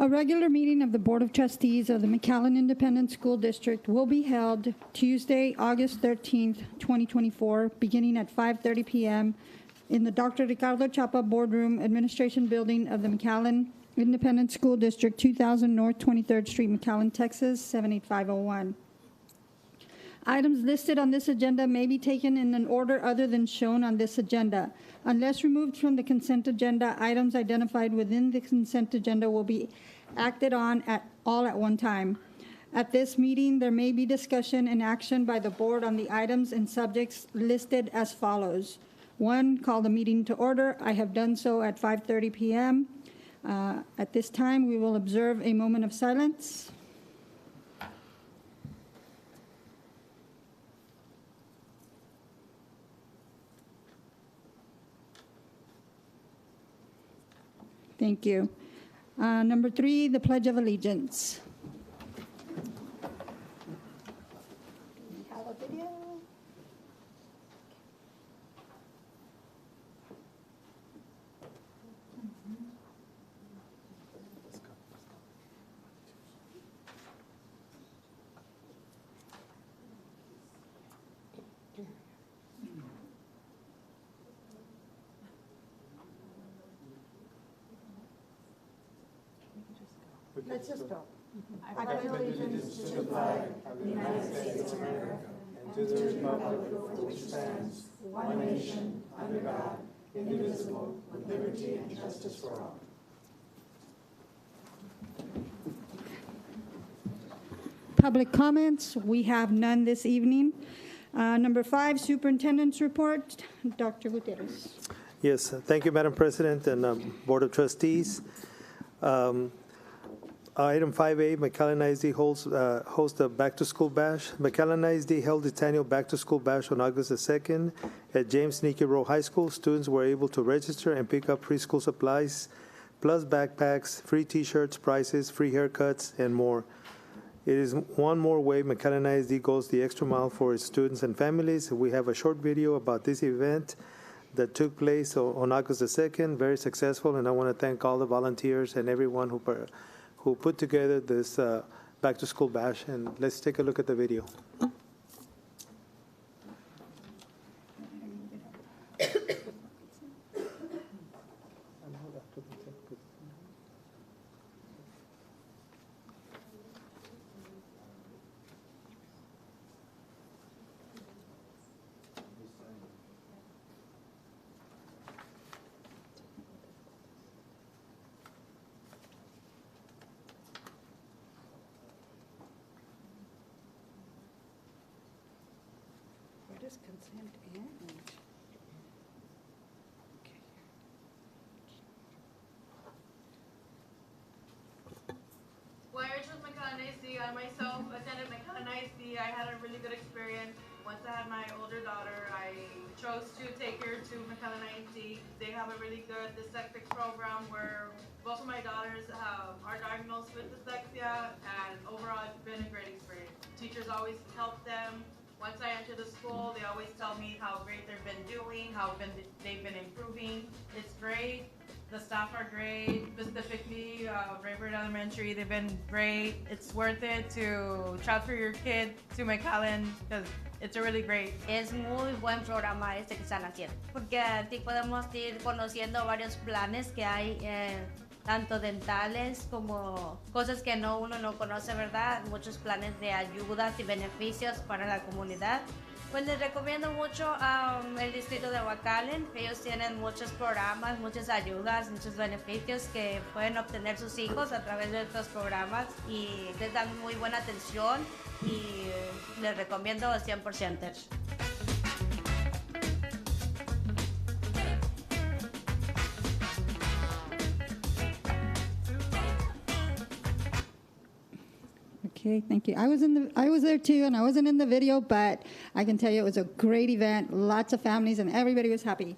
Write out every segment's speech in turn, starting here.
A regular meeting of the Board of Trustees of the McAllen Independent School District will be held Tuesday, August 13th, 2024, beginning at 5:30 p.m. in the Dr. Ricardo Chapa Boardroom Administration Building of the McAllen Independent School District, 2000 North 23rd Street, McAllen, Texas, 78501. Items listed on this agenda may be taken in an order other than shown on this agenda. Unless removed from the consent agenda, items identified within the consent agenda will be acted on all at one time. At this meeting, there may be discussion and action by the board on the items and subjects listed as follows. 1, call the meeting to order. I have done so at 5:30 p.m. At this time, we will observe a moment of silence. Thank you. Number 3, the Pledge of Allegiance. We have a video. Let's just go. I pledge allegiance to the flag of the United States of America and to the republic for which it stands, one nation, under God, indivisible, with liberty and justice for all. Public comments, we have none this evening. Number 5, Superintendent's Report. Dr. Gutierrez. Yes, thank you, Madam President and Board of Trustees. Item 5A, McAllen ISD hosts a back-to-school bash. McAllen ISD held its annual back-to-school bash on August the 2nd at James Nicky Rowe High School. Students were able to register and pick up preschool supplies, plus backpacks, free T-shirts, prizes, free haircuts, and more. It is one more way McAllen ISD goes the extra mile for its students and families. We have a short video about this event that took place on August the 2nd, very successful, and I want to thank all the volunteers and everyone who put together this back-to-school bash. And let's take a look at the video. What is consent and? Well, I chose McAllen ISD. I myself attended McAllen ISD. I had a really good experience. Once I had my older daughter, I chose to take her to McAllen ISD. They have a really good dyslexia program where both of my daughters are diagnosed with dyslexia, and overall it's been a great experience. Teachers always help them. Once I enter the school, they always tell me how great they've been doing, they've been improving. It's great. The staff are great, specifically Raybird Elementary. They've been great. It's worth it to transfer your kid to McAllen because it's a really great. Es muy buen programa este que están haciendo, porque así podemos ir conociendo varios planes que hay, tanto dentales como cosas que uno no conoce, ¿verdad? Muchos planes de ayudas y beneficios para la comunidad. Pues les recomiendo mucho el distrito de McAllen. Ellos tienen muchos programas, muchas ayudas, muchos beneficios que pueden obtener sus hijos a través de estos programas y les dan muy buena atención y les recomiendo 100%. Okay, thank you. I was there too, and I wasn't in the video, but I can tell you it was a great event. Lots of families, and everybody was happy.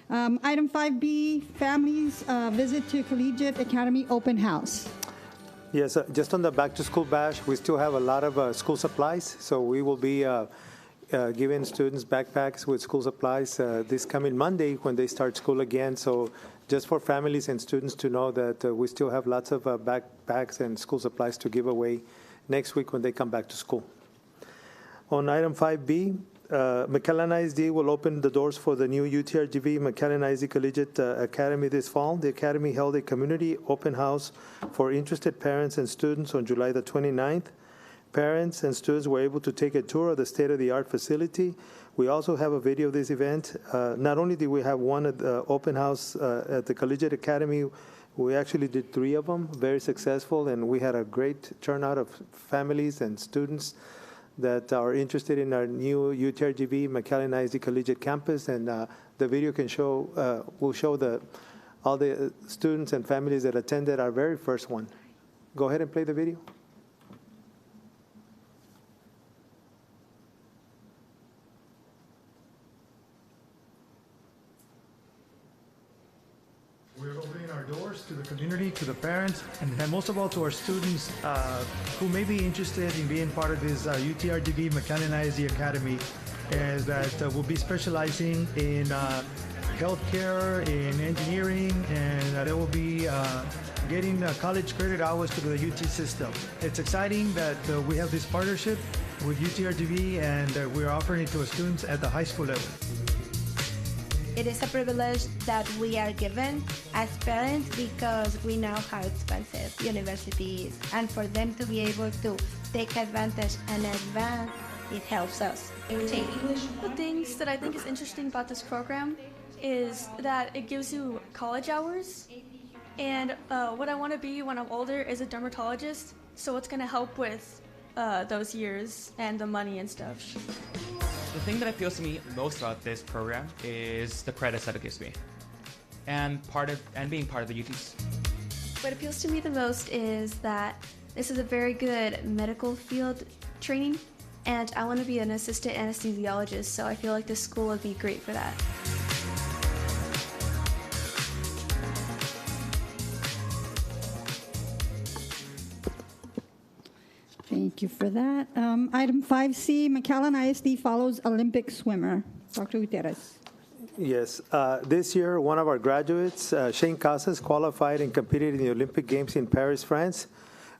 Item 5B, families visit to Collegiate Academy open house. Yes, just on the back-to-school bash, we still have a lot of school supplies, so we will be giving students backpacks with school supplies this coming Monday when they start school again. So just for families and students to know that we still have lots of backpacks and school supplies to give away next week when they come back to school. On item 5B, McAllen ISD will open the doors for the new UTRGV McAllen ISD Collegiate Academy this fall. The academy held a community open house for interested parents and students on July the 29th. Parents and students were able to take a tour of the state-of-the-art facility. We also have a video of this event. Not only did we have one at the open house at the Collegiate Academy, we actually did 3 of them, very successful, and we had a great turnout of families and students that are interested in our new UTRGV McAllen ISD Collegiate Campus, and the video will show all the students and families that attended our very first one. Go ahead and play the video. We're opening our doors to the community, to the parents, and most of all to our students who may be interested in being part of this UTRGV McAllen ISD Academy, as that will be specializing in healthcare, in engineering, and they will be getting college credit hours to the UT system. It's exciting that we have this partnership with UTRGV, and we're offering it to our students at the high school level. It is a privilege that we are given as parents because we know how expensive university is, and for them to be able to take advantage and advance, it helps us. The things that I think is interesting about this program is that it gives you college hours, and what I want to be when I'm older is a dermatologist, so it's going to help with those years and the money and stuff. The thing that appeals to me most about this program is the credits that it gives me, and being part of the UTs. What appeals to me the most is that this is a very good medical field training, and I want to be an assistant anesthesiologist, so I feel like this school would be great for that. Thank you for that. Item 5C, McAllen ISD follows Olympic swimmer. Dr. Gutierrez. Yes. This year, one of our graduates, Shane Casas, qualified and competed in the Olympic Games in Paris, France.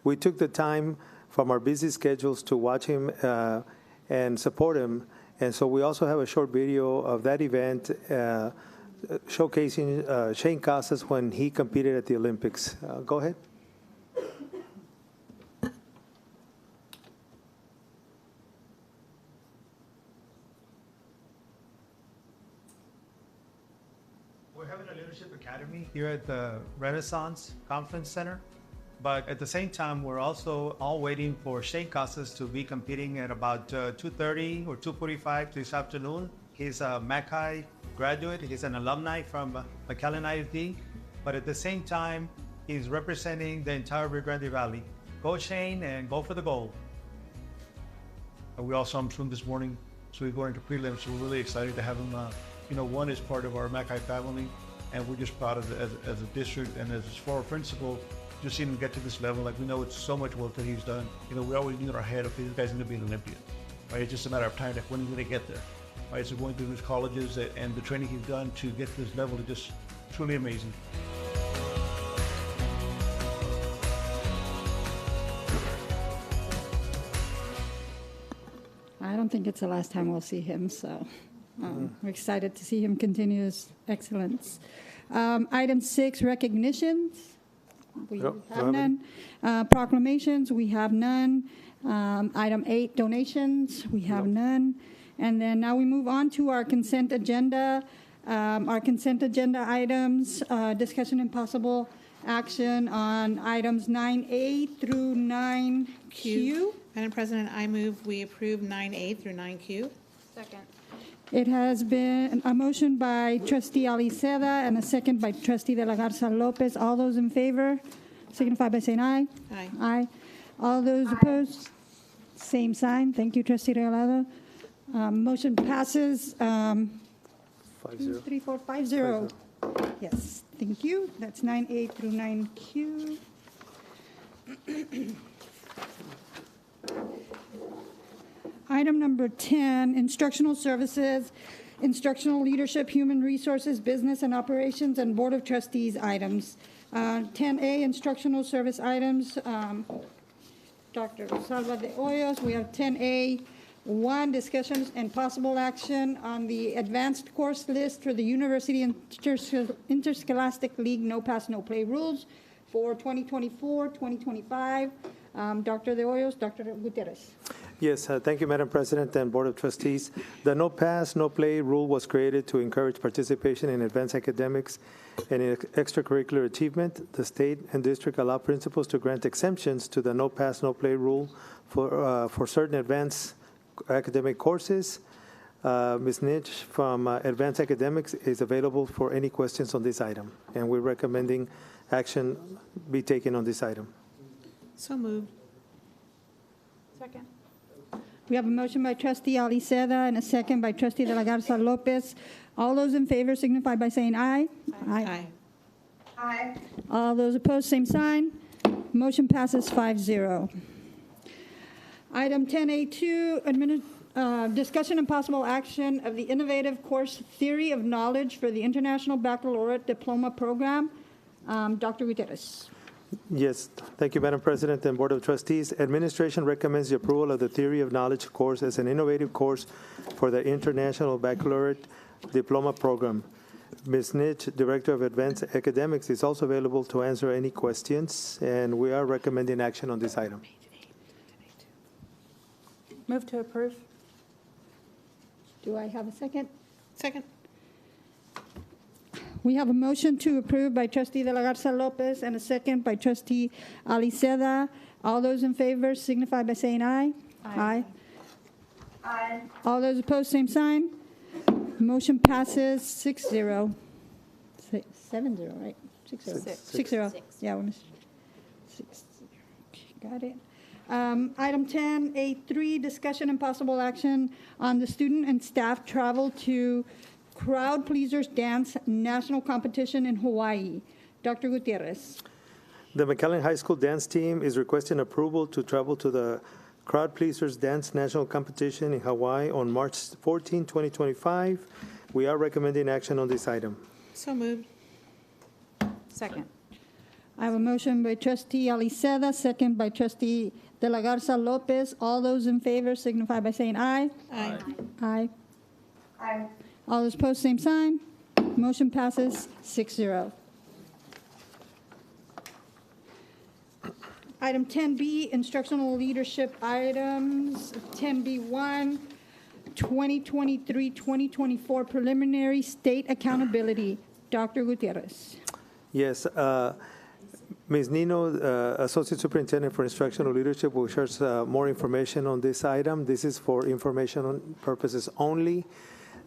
We took the time from our busy schedules to watch him and support him. And so we also have a short video of that event showcasing Shane Casas when he competed at the Olympics. Go ahead. We're having a leadership academy here at the Renaissance Conference Center, but at the same time, we're also all waiting for Shane Casas to be competing at about 2:30 or 2:45 this afternoon. He's a McHi graduate. He's an alumni from McAllen ISD, but at the same time, he's representing the entire Rio Grande Valley. Go Shane and go for the gold. We all saw him swim this morning, so we're going to prelims. So we're really excited to have him. One is part of our McHi family, and we're just proud of as a district and as his former principal, just seeing him get to this level. Like, we know it's so much work that he's done. We always knew in our head, okay, this guy's going to be an Olympian, right? It's just a matter of time, like when he's going to get there, right? So going through his colleges and the training he's done to get to this level is just truly amazing. I don't think it's the last time we'll see him, so we're excited to see him continue his excellence. Item 6, recognitions. We have none. Proclamations, we have none. Item 8, donations, we have none. And then now we move on to our consent agenda. Our consent agenda items, discussion and possible action on items 9A through 9Q. Madam President, I move we approve 9A through 9Q. Second. It has been a motion by Trustee Aliceda and a second by Trustee De La Garza Lopez. All those in favor signify by saying aye. Aye. Aye. All those opposed, same sign. Thank you, Trustee Regalado. Motion passes 5-0. 2, 3, 4, 5-0. Yes, thank you. That's 9A through 9Q. Item number 10, instructional services, instructional leadership, human resources, business and operations, and Board of Trustees items. 10A, instructional service items, Dr. Salva de Hoyos. We have 10A, 1, discussions and possible action on the advanced course list for the University Interscholastic League No Pass, No Play rules for 2024-2025. Dr. de Hoyos, Dr. Gutierrez. Yes, thank you, Madam President and Board of Trustees. The No Pass, No Play rule was created to encourage participation in advanced academics and in extracurricular achievement. The state and district allow principals to grant exemptions to the No Pass, No Play rule for certain advanced academic courses. Ms. Nitsch from Advanced Academics is available for any questions on this item, and we're recommending action be taken on this item. So moved. Second. We have a motion by Trustee Aliceda and a second by Trustee de la Garza Lopez. All those in favor signify by saying aye. Aye. All those opposed, same sign. Motion passes 5-0. Item 10A2, discussion and possible action of the innovative course Theory of Knowledge for the International Baccalaureate Diploma Program. Dr. Gutierrez. Yes, thank you, Madam President and Board of Trustees. Administration recommends the approval of the Theory of Knowledge course as an innovative course for the International Baccalaureate Diploma Program. Ms. Nitsch, Director of Advanced Academics, is also available to answer any questions, and we are recommending action on this item. Move to approve. Do I have a second? Second. We have a motion to approve by Trustee de la Garza Lopez and a second by Trustee Aliceda. All those in favor signify by saying aye. Aye. All those opposed, same sign. Motion passes 6-0. 7-0, right? 6-0. 6-0. Yeah, 6. Okay, got it. Item 10A3, discussion and possible action on the student and staff travel to Crowd Pleasers Dance National Competition in Hawaii. Dr. Gutierrez. The McAllen High School dance team is requesting approval to travel to the Crowd Pleasers Dance National Competition in Hawaii on March 14, 2025. We are recommending action on this item. So moved. Second. I have a motion by Trustee Aliceda, second by Trustee de la Garza Lopez. All those in favor signify by saying aye. Aye. Aye. Aye. All those opposed, same sign. Motion passes 6-0. Item 10B, instructional leadership items. 10B1, 2023-2024 preliminary state accountability. Dr. Gutierrez. Yes, Ms. Nino, Associate Superintendent for Instructional Leadership, will share more information on this item. This is for information purposes only.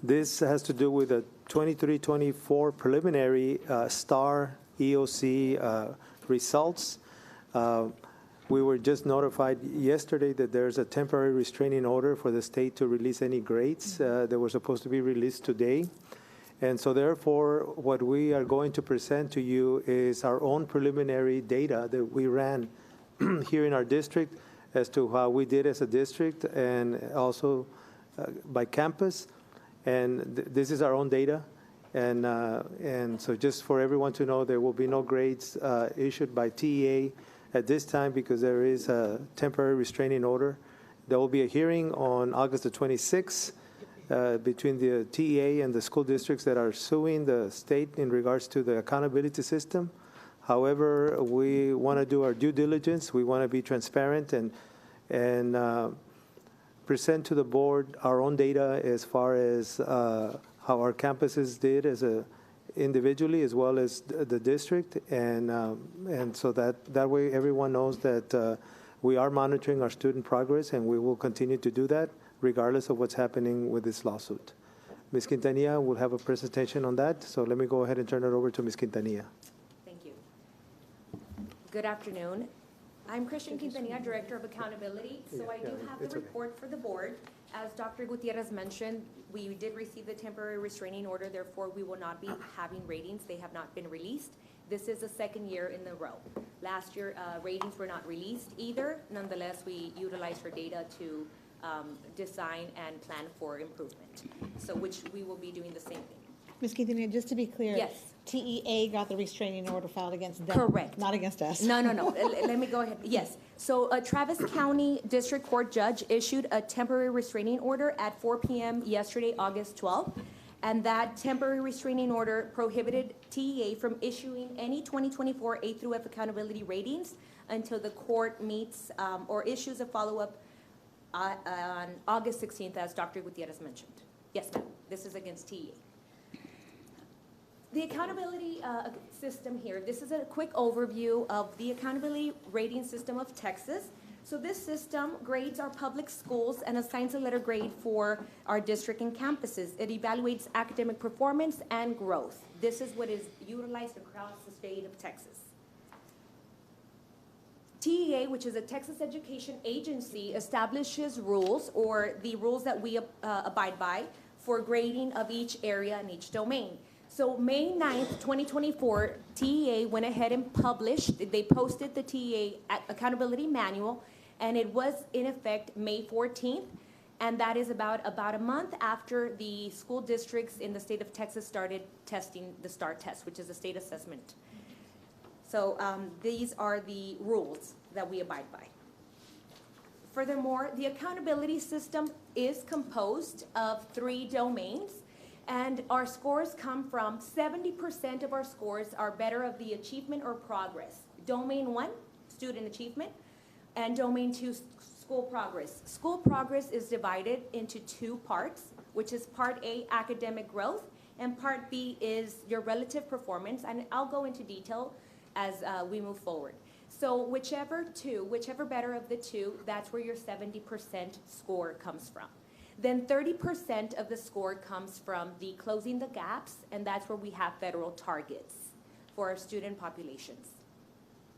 This has to do with the 23-24 preliminary STAR EOC results. We were just notified yesterday that there's a temporary restraining order for the state to release any grades that were supposed to be released today. And so therefore, what we are going to present to you is our own preliminary data that we ran here in our district as to how we did as a district and also by campus. And this is our own data. And so just for everyone to know, there will be no grades issued by TEA at this time because there is a temporary restraining order. There will be a hearing on August the 26th between the TEA and the school districts that are suing the state in regards to the accountability system. However, we want to do our due diligence. We want to be transparent and present to the board our own data as far as how our campuses did as individually as well as the district, and so that way everyone knows that we are monitoring our student progress, and we will continue to do that regardless of what's happening with this lawsuit. Ms. Quintanilla will have a presentation on that, so let me go ahead and turn it over to Ms. Quintanilla. Thank you. Good afternoon. I'm Christian Quintanilla, Director of Accountability. So I do have the report for the board. As Dr. Gutierrez mentioned, we did receive the temporary restraining order, therefore we will not be having ratings. They have not been released. This is the second year in a row. Last year, ratings were not released either. Nonetheless, we utilized our data to design and plan for improvement. So which we will be doing the same thing. Ms. Quintanilla, just to be clear. Yes. TEA got the restraining order filed against them. Correct. Not against us. No. Let me go ahead. Yes. So a Travis County District Court judge issued a temporary restraining order at 4 p.m. yesterday, August 12th. And that temporary restraining order prohibited TEA from issuing any 2024 A through F accountability ratings until the court meets or issues a follow-up on August 16th, as Dr. Gutierrez mentioned. Yes, ma'am. This is against TEA. The accountability system here, this is a quick overview of the accountability rating system of Texas. So this system grades our public schools and assigns a letter grade for our district and campuses. It evaluates academic performance and growth. This is what is utilized across the state of Texas. TEA, which is a Texas Education Agency, establishes rules, or the rules that we abide by, for grading of each area and each domain. So May 9th, 2024, TEA went ahead and published, they posted the TEA Accountability Manual, and it was in effect May 14th, and that is about a month after the school districts in the state of Texas started testing the STAR test, which is a state assessment. So these are the rules that we abide by. Furthermore, the accountability system is composed of 3 domains. And our scores come from 70% of our scores are better of the achievement or progress. Domain 1, student achievement, and domain 2, school progress. School progress is divided into 2 parts, which is part A, academic growth, and part B is your relative performance. And I'll go into detail as we move forward. So whichever better of the 2, that's where your 70% score comes from. Then 30% of the score comes from the closing the gaps, and that's where we have federal targets for our student populations.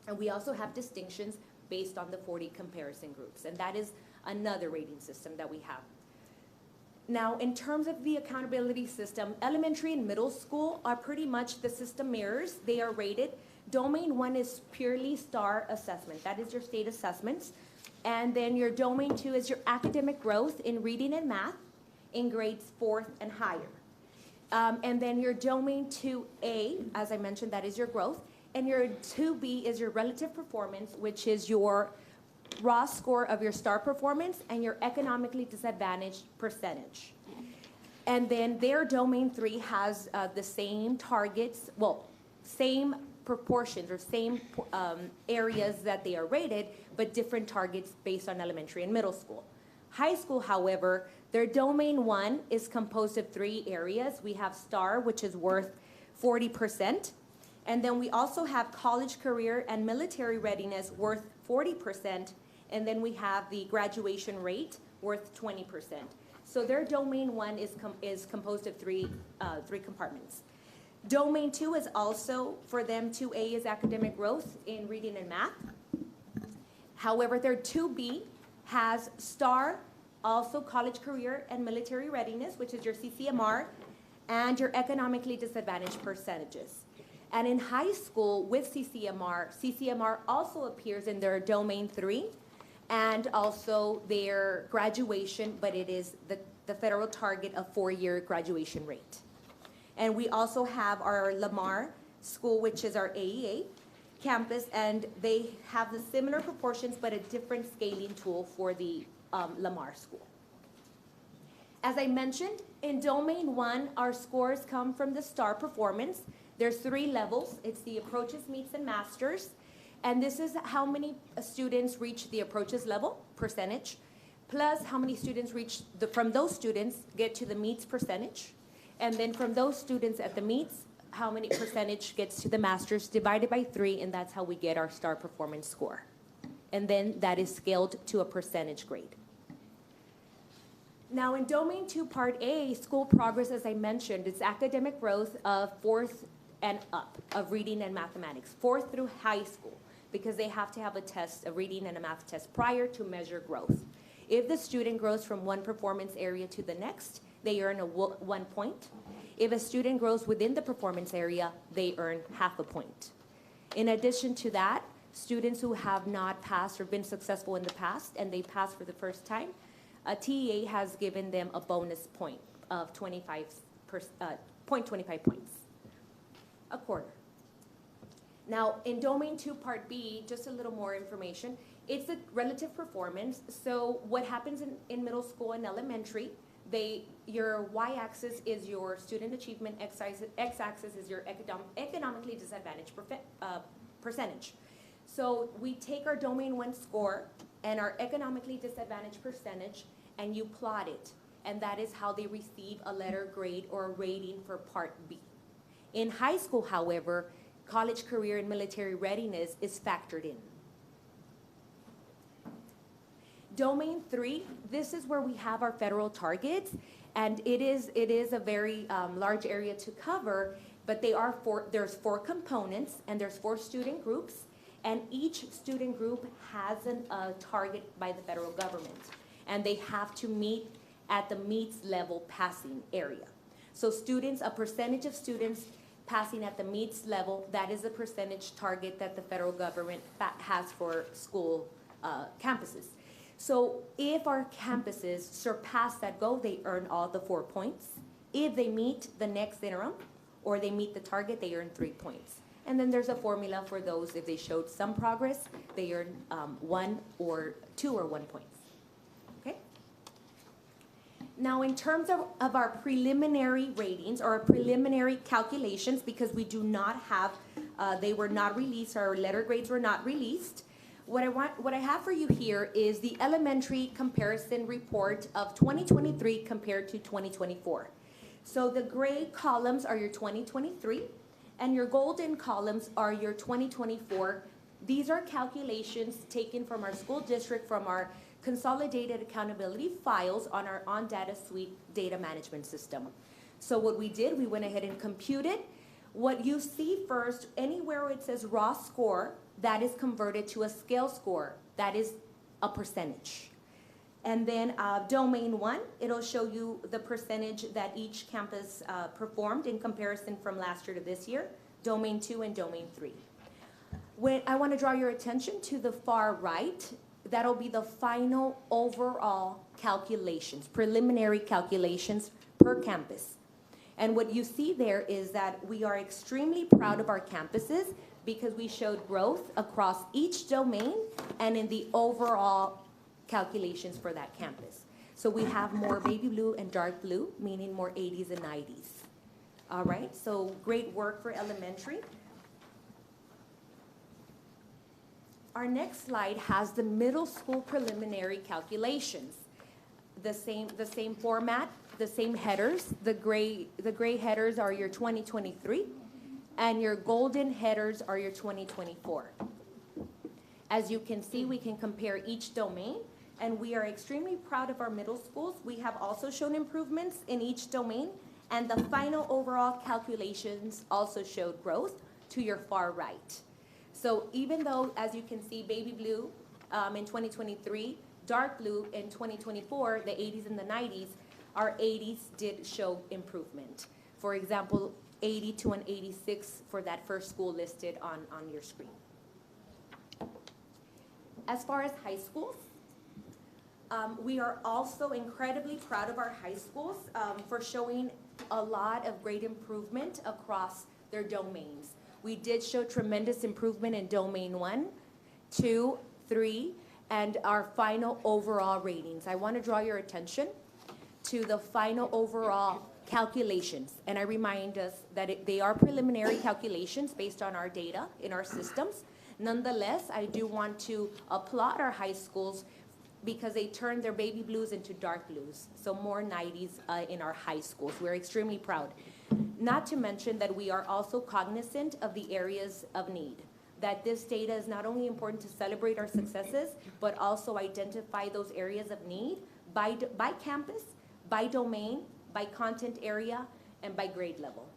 And we also have distinctions based on the 40 comparison groups, and that is another rating system that we have. Now, in terms of the accountability system, elementary and middle school are pretty much the system mirrors. They are rated. Domain 1 is purely STAR assessment. That is your state assessments. And then your domain 2 is your academic growth in reading and math in grades 4th and higher. And then your domain 2A, as I mentioned, that is your growth. And your 2B is your relative performance, which is your raw score of your STAR performance and your economically disadvantaged percentage. And then their domain 3 has the same targets, well, same proportions or same areas that they are rated, but different targets based on elementary and middle school. High school, however, their domain 1 is composed of 3 areas. We have STAR, which is worth 40%. And then we also have college, career, and military readiness worth 40%. And then we have the graduation rate worth 20%. So their domain 1 is composed of three compartments. Domain 2 is also, for them, 2A is academic growth in reading and math. However, their 2B has STAR, also college, career, and military readiness, which is your CCMR, and your economically disadvantaged percentages. And in high school with CCMR also appears in their domain 3 and also their graduation, but it is the federal target of 4-year graduation rate. And we also have our Lamar school, which is our AEA campus, and they have the similar proportions, but a different scaling tool for the Lamar school. As I mentioned, in domain 1, our scores come from the STAR performance. There's 3 levels. It's the approaches, meets, and masters. And this is how many students reach the approaches level, percentage, plus how many students from those students get to the meets percentage. And then from those students at the meets, how many percentage gets to the masters, divided by 3, and that's how we get our STAR performance score. And then that is scaled to a percentage grade. Now in domain 2, part A, school progress, as I mentioned, it's academic growth of 4th and up of reading and mathematics, 4th through high school, because they have to have a test, a reading and a math test prior to measure growth. If the student grows from one performance area to the next, they earn 1 point. If a student grows within the performance area, they earn half a point. In addition to that, students who have not passed or been successful in the past and they pass for the first time, TEA has given them a bonus point of 0.25 points, a quarter. Now, in Domain 2, Part B, just a little more information. It's a relative performance. So what happens in middle school and elementary, your y-axis is your student achievement, x-axis is your economically disadvantaged percentage. So we take our Domain 1 score and our economically disadvantaged percentage, and you plot it. And that is how they receive a letter grade or a rating for Part B. In high school, however, college, career, and military readiness is factored in. Domain 3, this is where we have our federal targets, and it is a very large area to cover, but there's 4 components, and there's 4 student groups, and each student group has a target by the federal government, and they have to meet at the meets level passing area. So a percentage of students passing at the meets level, that is the percentage target that the federal government has for school campuses. So if our campuses surpass that goal, they earn all the 4 points. If they meet the next interim or they meet the target, they earn 3 points. And then there's a formula for those. If they showed some progress, they earn 1 or 2 or 1 points. Okay? Now, in terms of our preliminary ratings or our preliminary calculations, because we do not have, they were not released, our letter grades were not released. What I have for you here is the elementary comparison report of 2023 compared to 2024. So the gray columns are your 2023, and your golden columns are your 2024. These are calculations taken from our school district, from our consolidated accountability files on our OnData Suite data management system. So what we did, we went ahead and computed. What you see first, anywhere it says raw score, that is converted to a scale score. That is a percentage. And then Domain 1, it'll show you the percentage that each campus performed in comparison from last year to this year. Domain 2 and Domain 3. When I want to draw your attention to the far right, that'll be the final overall calculations, preliminary calculations per campus. And what you see there is that we are extremely proud of our campuses because we showed growth across each domain and in the overall calculations for that campus. So we have more baby blue and dark blue, meaning more 80s and 90s. All right, so great work for elementary. Our next slide has the middle school preliminary calculations. The same format, the same headers. The gray headers are your 2023, and your golden headers are your 2024. As you can see, we can compare each domain, and we are extremely proud of our middle schools. We have also shown improvements in each domain, and the final overall calculations also showed growth to your far right. So even though, as you can see, baby blue in 2023, dark blue in 2024, the 80s and the 90s, our 80s did show improvement. For example, 82 and 86 for that first school listed on your screen. As far as high schools, we are also incredibly proud of our high schools for showing a lot of great improvement across their domains. We did show tremendous improvement in Domain 1, 2, 3, and our final overall ratings. I want to draw your attention to the final overall calculations. And I remind us that they are preliminary calculations based on our data in our systems. Nonetheless, I do want to applaud our high schools because they turned their baby blues into dark blues. So more 90s in our high schools. We're extremely proud. Not to mention that we are also cognizant of the areas of need. That this data is not only important to celebrate our successes, but also identify those areas of need by campus, by domain, by content area, and by grade level.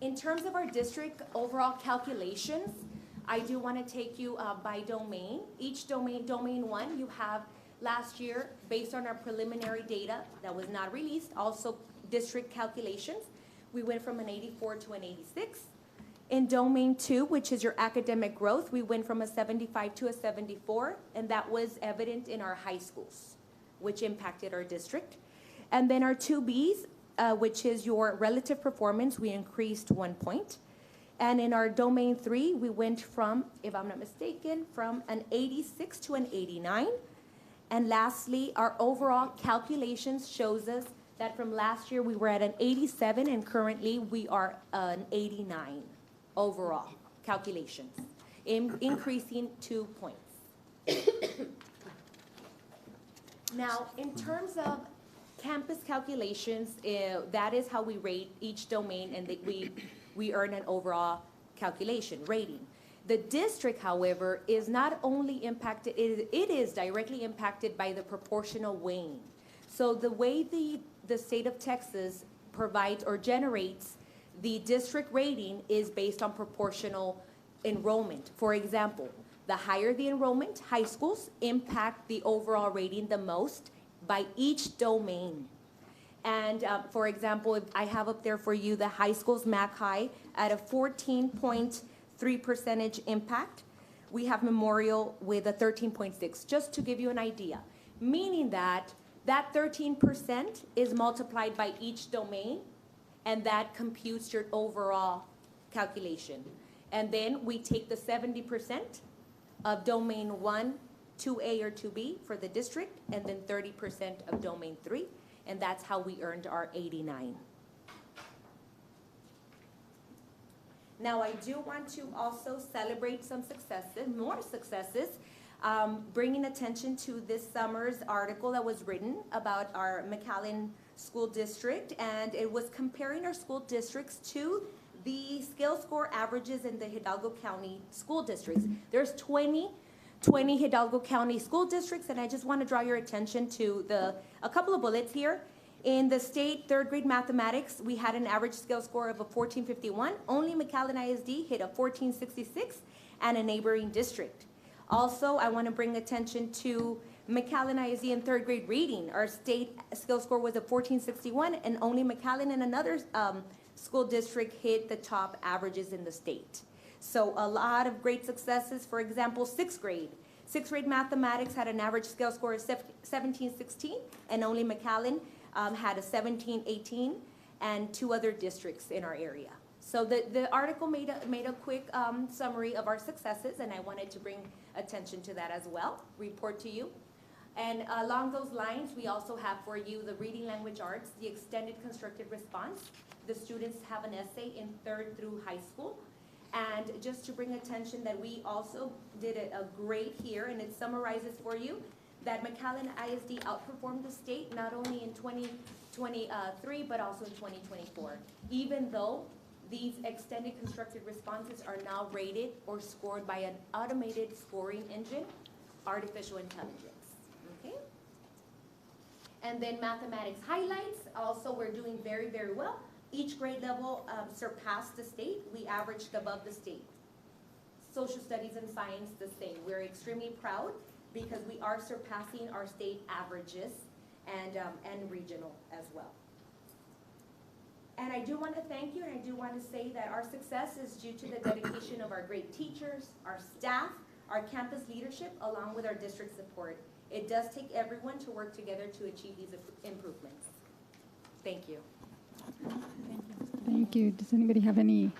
In terms of our district overall calculations, I do want to take you by domain. Each domain, Domain 1, you have last year, based on our preliminary data that was not released, also district calculations. We went from an 84 to an 86. In domain 2, which is your academic growth, we went from a 75 to a 74, and that was evident in our high schools, which impacted our district. And then our 2Bs, which is your relative performance, we increased 1 point. And in our domain 3, we went from, if I'm not mistaken, from an 86 to an 89. And lastly, our overall calculations shows us that from last year we were at an 87, and currently we are an 89 overall calculations, increasing 2 points. Now, in terms of campus calculations, that is how we rate each domain, and we earn an overall calculation rating. The district, however, is not only impacted, it is directly impacted by the proportional weighing. So the way the state of Texas provides or generates the district rating is based on proportional enrollment. For example, the higher the enrollment, high schools impact the overall rating the most by each domain. And for example, I have up there for you the high schools, Mac High, at a 14.3% impact. We have Memorial with a 13.6, just to give you an idea. Meaning that 13% is multiplied by each domain, and that computes your overall calculation. And then we take the 70% of domain 1, 2A or 2B for the district, and then 30% of domain 3. And that's how we earned our 89. Now, I do want to also celebrate some successes, more successes, bringing attention to this summer's article that was written about our McAllen School District, and it was comparing our school districts to the scale score averages in the Hidalgo County school districts. There's 20 Hidalgo County school districts, and I just want to draw your attention to a couple of bullets here. In the state third grade mathematics, we had an average scale score of a 1451. Only McAllen ISD hit a 1466 and a neighboring district. Also, I want to bring attention to McAllen ISD in third grade reading. Our state scale score was a 1461, and only McAllen and another school district hit the top averages in the state. So a lot of great successes. For example, sixth grade. Sixth grade mathematics had an average scale score of 1716, and only McAllen had a 1718, and 2 other districts in our area. So the article made a quick summary of our successes, and I wanted to bring attention to that as well, report to you. And along those lines, we also have for you the reading language arts, the extended constructed response. The students have an essay in 3rd through high school. And just to bring attention that we also did a grade here, and it summarizes for you that McAllen ISD outperformed the state not only in 2023, but also in 2024, even though these extended constructed responses are now rated or scored by an automated scoring engine, artificial intelligence, okay? And then mathematics highlights, also we're doing very, very well. Each grade level surpassed the state. We averaged above the state. Social studies and science, the same. We're extremely proud because we are surpassing our state averages and regional as well. And I do want to thank you, and I do want to say that our success is due to the dedication of our great teachers, our staff, our campus leadership, along with our district support. It does take everyone to work together to achieve these improvements. Thank you. Thank you. Does anybody have any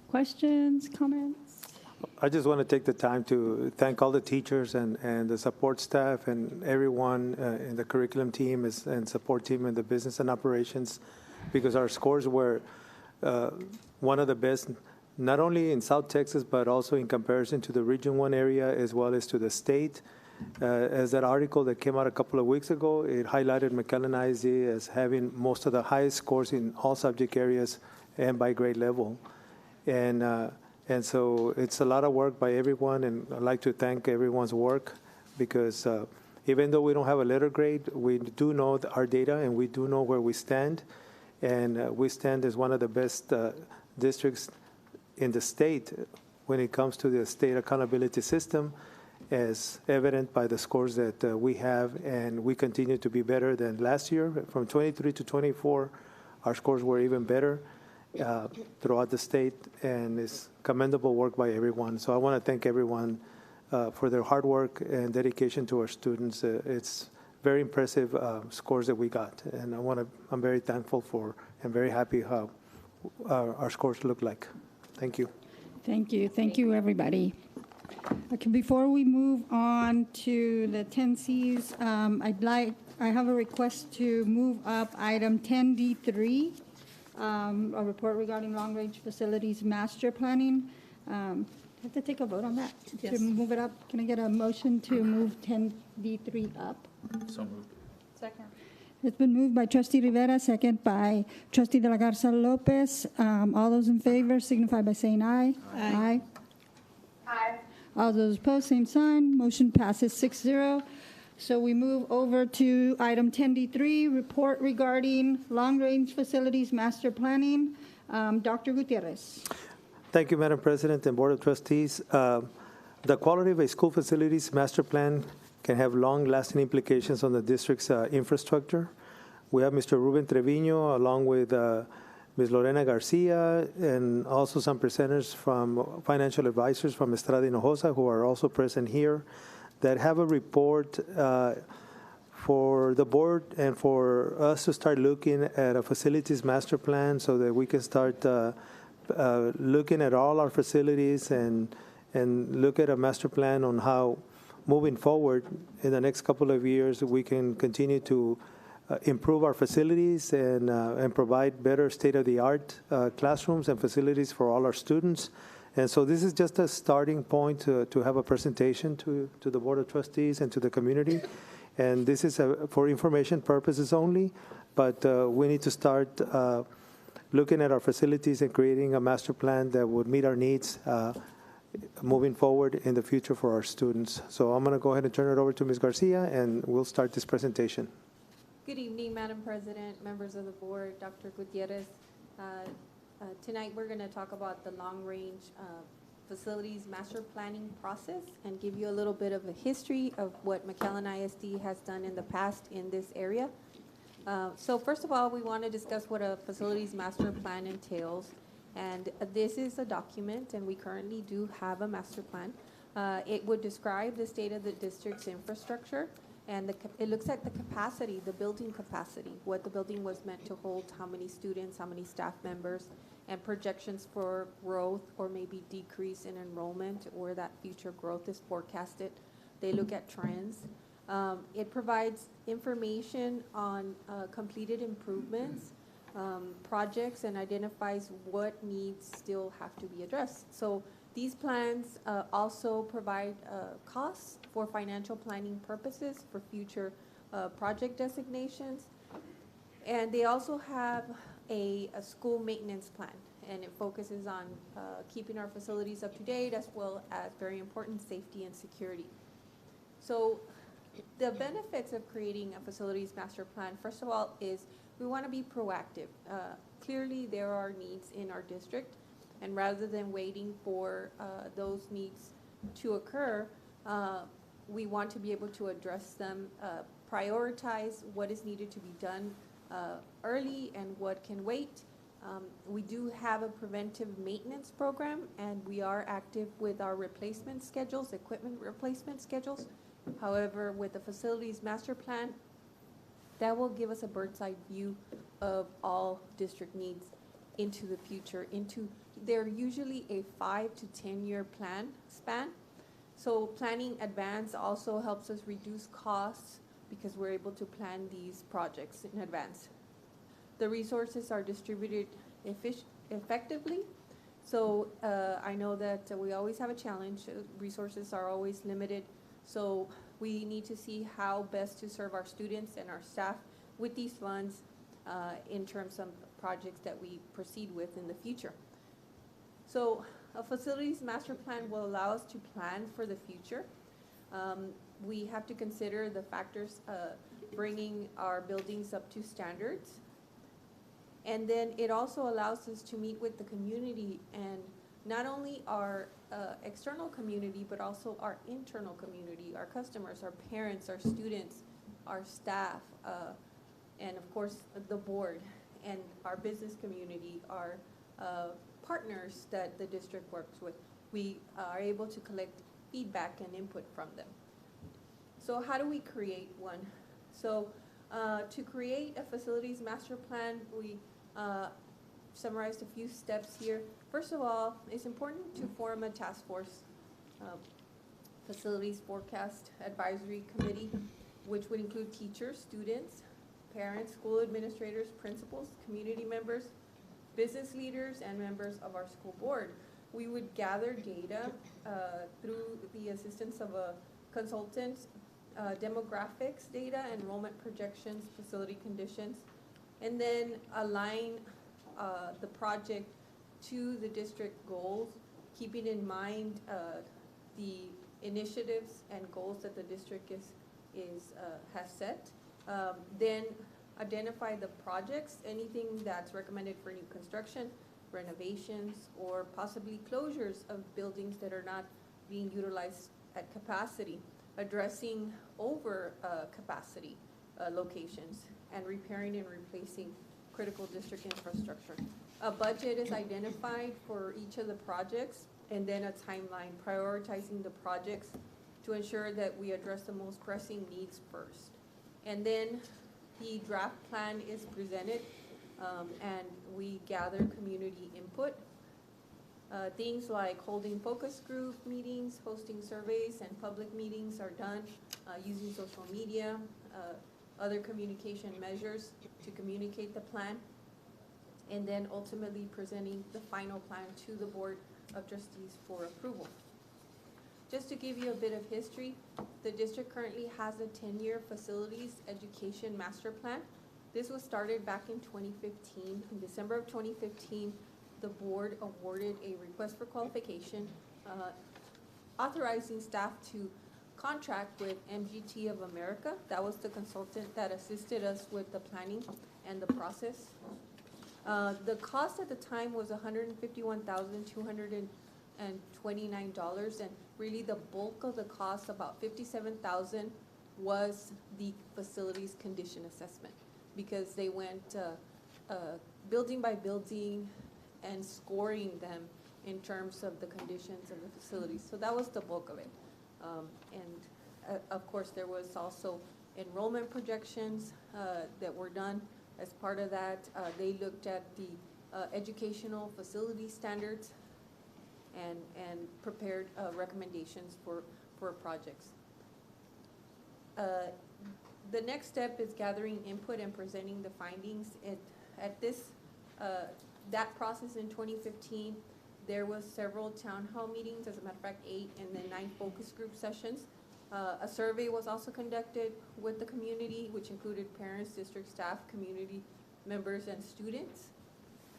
questions, comments? I just want to take the time to thank all the teachers and the support staff and everyone in the curriculum team and support team in the business and operations, because our scores were one of the best, not only in South Texas, but also in comparison to the Region 1 area as well as to the state. As that article that came out a couple of weeks ago, it highlighted McAllen ISD as having most of the highest scores in all subject areas and by grade level. And so it's a lot of work by everyone, and I'd like to thank everyone's work, because even though we don't have a letter grade, we do know our data and we do know where we stand. And we stand as one of the best districts in the state when it comes to the state accountability system, as evident by the scores that we have, and we continue to be better than last year. From 23 to 24, our scores were even better. throughout the state, and it's commendable work by everyone. So I want to thank everyone for their hard work and dedication to our students. It's very impressive scores that we got, and I'm very thankful for and very happy how our scores look like. Thank you. Thank you. Thank you, everybody. Okay, before we move on to the 10Cs, I have a request to move up item 10D3, a report regarding long-range facilities master planning. I have to take a vote on that to move it up. Can I get a motion to move 10D3 up? So moved. Second. It's been moved by Trustee Rivera, second by Trustee De La Garza Lopez. All those in favor signify by saying aye. Aye. Aye. All those opposed, same sign. Motion passes 6-0. So we move over to item 10D3, report regarding long-range facilities master planning. Dr. Gutierrez. Thank you, Madam President and Board of Trustees. The quality of a school facilities master plan can have long-lasting implications on the district's infrastructure. We have Mr. Ruben Trevino along with Ms. Lorena Garcia and also some presenters from financial advisors from Estrada Hinojosa who are also present here that have a report for the board and for us to start looking at a facilities master plan so that we can start looking at all our facilities and look at a master plan on how moving forward in the next couple of years we can continue to improve our facilities and provide better state-of-the-art classrooms and facilities for all our students. And so this is just a starting point to have a presentation to the Board of Trustees and to the community. And this is for information purposes only, but we need to start looking at our facilities and creating a master plan that would meet our needs moving forward in the future for our students. So I'm going to go ahead and turn it over to Ms. Garcia, and we'll start this presentation. Good evening, Madam President, members of the board, Dr. Gutierrez. Tonight we're going to talk about the long-range facilities master planning process and give you a little bit of a history of what McAllen ISD has done in the past in this area. So first of all, we want to discuss what a facilities master plan entails. And this is a document, and we currently do have a master plan. It would describe the state of the district's infrastructure, and it looks at the capacity, the building capacity, what the building was meant to hold, how many students, how many staff members, and projections for growth or maybe decrease in enrollment or that future growth is forecasted. They look at trends. It provides information on completed improvements, projects, and identifies what needs still have to be addressed. So these plans also provide costs for financial planning purposes for future project designations. And they also have a school maintenance plan, and it focuses on keeping our facilities up to date as well as, very important, safety and security. So the benefits of creating a facilities master plan, first of all, is we want to be proactive. Clearly, there are needs in our district, and rather than waiting for those needs to occur, we want to be able to address them, prioritize what is needed to be done early and what can wait. We do have a preventive maintenance program, and we are active with our replacement schedules, equipment replacement schedules. However, with the facilities master plan, that will give us a bird's eye view of all district needs into the future. They're usually a 5 to 10 year plan span. So planning advance also helps us reduce costs because we're able to plan these projects in advance. The resources are distributed effectively. So I know that we always have a challenge. Resources are always limited. So we need to see how best to serve our students and our staff with these funds in terms of projects that we proceed with in the future. So a facilities master plan will allow us to plan for the future. We have to consider the factors bringing our buildings up to standards. And then it also allows us to meet with the community, and not only our external community, but also our internal community, our customers, our parents, our students, our staff, and of course the board and our business community, our partners that the district works with. We are able to collect feedback and input from them. So how do we create one? So to create a facilities master plan, we summarized a few steps here. First of all, it's important to form a task force, facilities forecast advisory committee, which would include teachers, students, parents, school administrators, principals, community members, business leaders, and members of our school board. We would gather data through the assistance of a consultant, demographics data, enrollment projections, facility conditions, and then align the project to the district goals, keeping in mind the initiatives and goals that the district has set. Then identify the projects, anything that's recommended for new construction, renovations, or possibly closures of buildings that are not being utilized at capacity, addressing over capacity locations, and repairing and replacing critical district infrastructure. A budget is identified for each of the projects, and then a timeline prioritizing the projects to ensure that we address the most pressing needs first. And then the draft plan is presented, and we gather community input. Things like holding focus group meetings, hosting surveys, and public meetings are done using social media, other communication measures to communicate the plan, and then ultimately presenting the final plan to the Board of Trustees for approval. Just to give you a bit of history, the district currently has a 10-year facilities education master plan. This was started back in 2015. In December of 2015, the board awarded a request for qualification, authorizing staff to contract with MGT of America. That was the consultant that assisted us with the planning and the process. The cost at the time was $151,229, and really the bulk of the cost, about $57,000, was the facilities condition assessment, because they went building by building and scoring them in terms of the conditions of the facilities. So that was the bulk of it. Of course, there was also enrollment projections that were done. As part of that, they looked at the educational facility standards and prepared recommendations for projects. The next step is gathering input and presenting the findings. At that process in 2015, there was several town hall meetings, as a matter of fact 8, and then 9 focus group sessions. A survey was also conducted with the community, which included parents, district staff, community members, and students.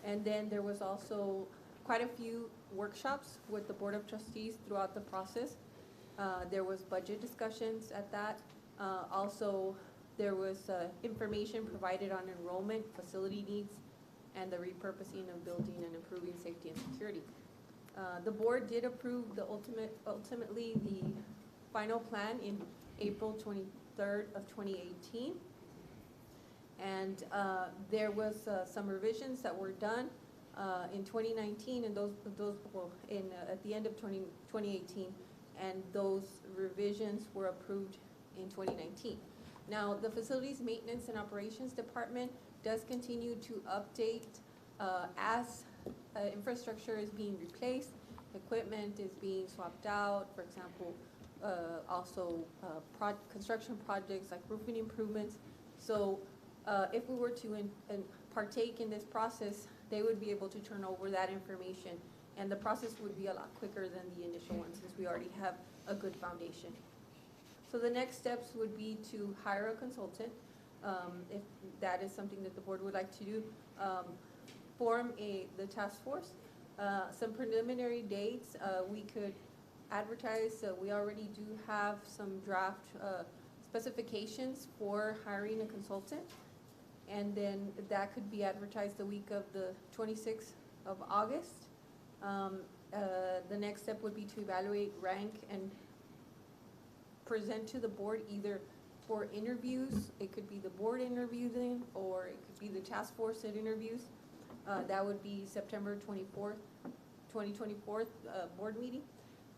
And then there was also quite a few workshops with the Board of Trustees throughout the process. There was budget discussions at that. Also, there was information provided on enrollment, facility needs, and the repurposing of building and improving safety and security. The board did approve ultimately the final plan in April 23rd of 2018. And there was some revisions that were done in 2019, and those at the end of 2018, and those revisions were approved in 2019. Now, the Facilities Maintenance and Operations Department does continue to update as infrastructure is being replaced, equipment is being swapped out, for example, also construction projects like roofing improvements. So if we were to partake in this process, they would be able to turn over that information, and the process would be a lot quicker than the initial one, since we already have a good foundation. So the next steps would be to hire a consultant, if that is something that the board would like to do, form the task force. Some preliminary dates, we could advertise. We already do have some draft specifications for hiring a consultant, and then that could be advertised the week of the 26th of August. The next step would be to evaluate, rank, and present to the board either for interviews. It could be the board interviewing, or it could be the task force that interviews. That would be September 24th, 2024 board meeting.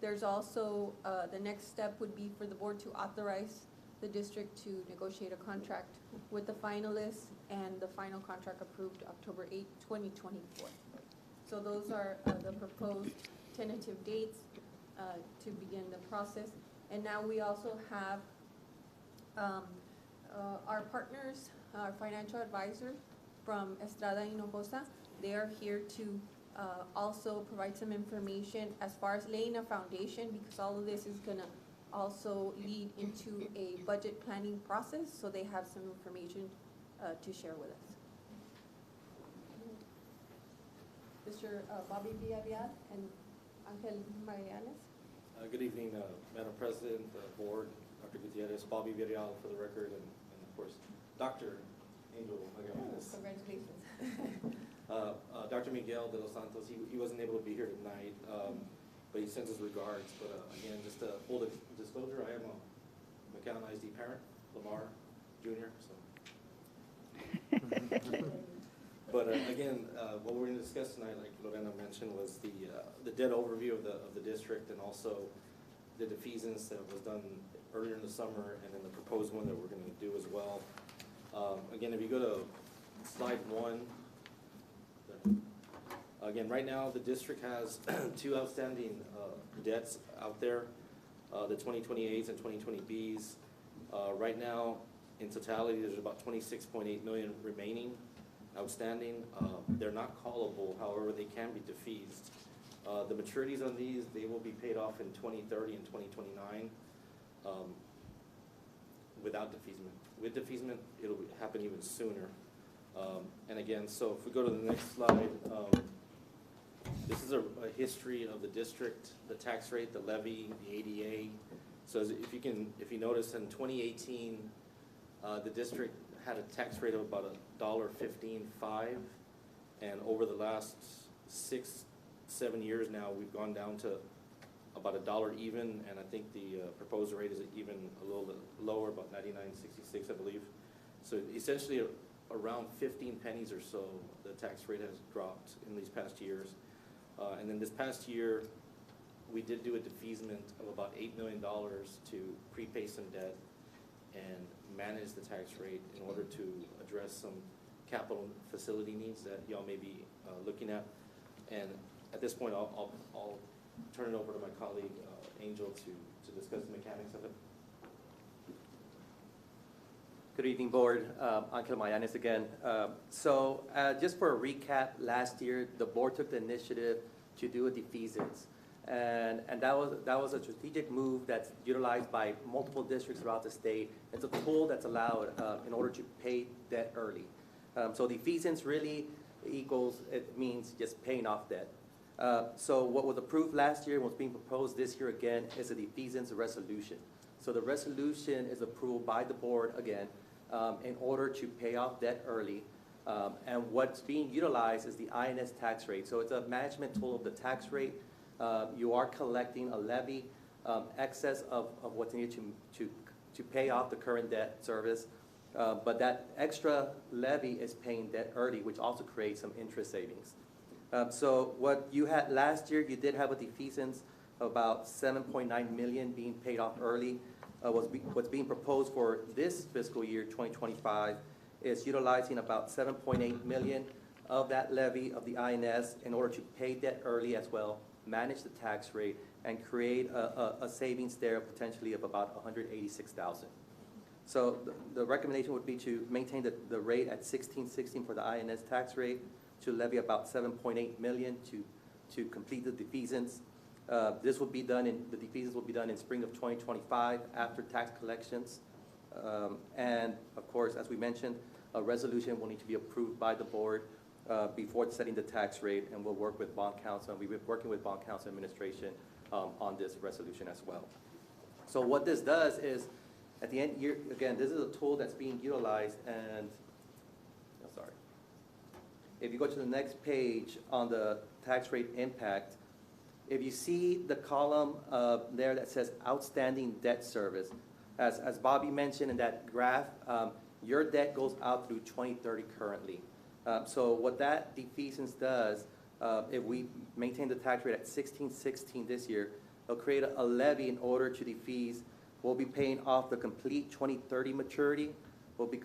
There's also, the next step would be for the board to authorize the district to negotiate a contract with the finalists and the final contract approved October 8th, 2024. So those are the proposed tentative dates to begin the process. And now we also have our partners, our financial advisor from Estrada Hinojosa. They are here to also provide some information as far as laying a foundation, because all of this is gonna also lead into a budget planning process, so they have some information to share with us. Mr. Bobby Villarreal and Angel Marianes. Good evening, Madam President, Board, Dr. Gutierrez, Bobby Villarreal for the record, and of course, Dr. Angel Magallanes. Congratulations. Dr. Miguel de los Santos, he wasn't able to be here tonight, but he sends his regards. But again, just a full disclosure, I am a McAllen ISD parent, Lamar Jr., so. But again, what we're going to discuss tonight, like Lorena mentioned, was the debt overview of the district, and also the defeasance that was done earlier in the summer, and then the proposed one that we're going to do as well. Again, if you go to slide 1, again, right now the district has 2 outstanding debts out there, the 2028s and 2020Bs. Right now, in totality, there's about 26.8 million remaining outstanding. They're not callable, however, they can be defeased. The maturities on these, they will be paid off in 2030 and 2029 without defeasement. With defeasement, it'll happen even sooner. And again, so if we go to the next slide, this is a history of the district, the tax rate, the levy, the ADA. So if you notice, in 2018, the district had a tax rate of about $1.15.5, and over the last 6-7 years now, we've gone down to about $1 even, and I think the proposed rate is even a little bit lower, about 99.66, I believe. So essentially, around 15 pennies or so, the tax rate has dropped in these past years. And then this past year, we did do a defeasement of about $8 million to prepay some debt and manage the tax rate in order to address some capital facility needs that y'all may be looking at. And at this point, I'll turn it over to my colleague, Angel, to discuss the mechanics of it. Good evening, Board. Angel Mayanes again. So just for a recap, last year, the Board took the initiative to do a defeasance. And that was a strategic move that's utilized by multiple districts throughout the state. It's a tool that's allowed in order to pay debt early. So defeasance really it means just paying off debt. So what was approved last year and what's being proposed this year again is a defeasance resolution. So the resolution is approved by the Board again in order to pay off debt early. And what's being utilized is the INS tax rate. So it's a management tool of the tax rate. You are collecting a levy excess of what's needed to pay off the current debt service. But that extra levy is paying debt early, which also creates some interest savings. So what you had last year, you did have a defeasance of about $7.9 million being paid off early. What's being proposed for this fiscal year, 2025, is utilizing about $7.8 million of that levy of the INS in order to pay debt early as well, manage the tax rate, and create a savings there potentially of about $186,000. So the recommendation would be to maintain the rate at 1616 for the INS tax rate, to levy about $7.8 million to complete the defeasance. This will be done the defeasance will be done in spring of 2025 after tax collections. And of course, as we mentioned, a resolution will need to be approved by the Board before setting the tax rate, and we'll work with Bond Counsel, and we've been working with Bond Counsel Administration on this resolution as well. So what this does is, at the end, again, this is a tool that's being utilized, and, sorry. If you go to the next page on the tax rate impact, if you see the column there that says outstanding debt service, as Bobby mentioned in that graph, your debt goes out through 2030 currently. So what that defeasance does, if we maintain the tax rate at 1616 this year, it'll create a levy in order to defease. We'll be paying off the complete 2030 maturity. We'll be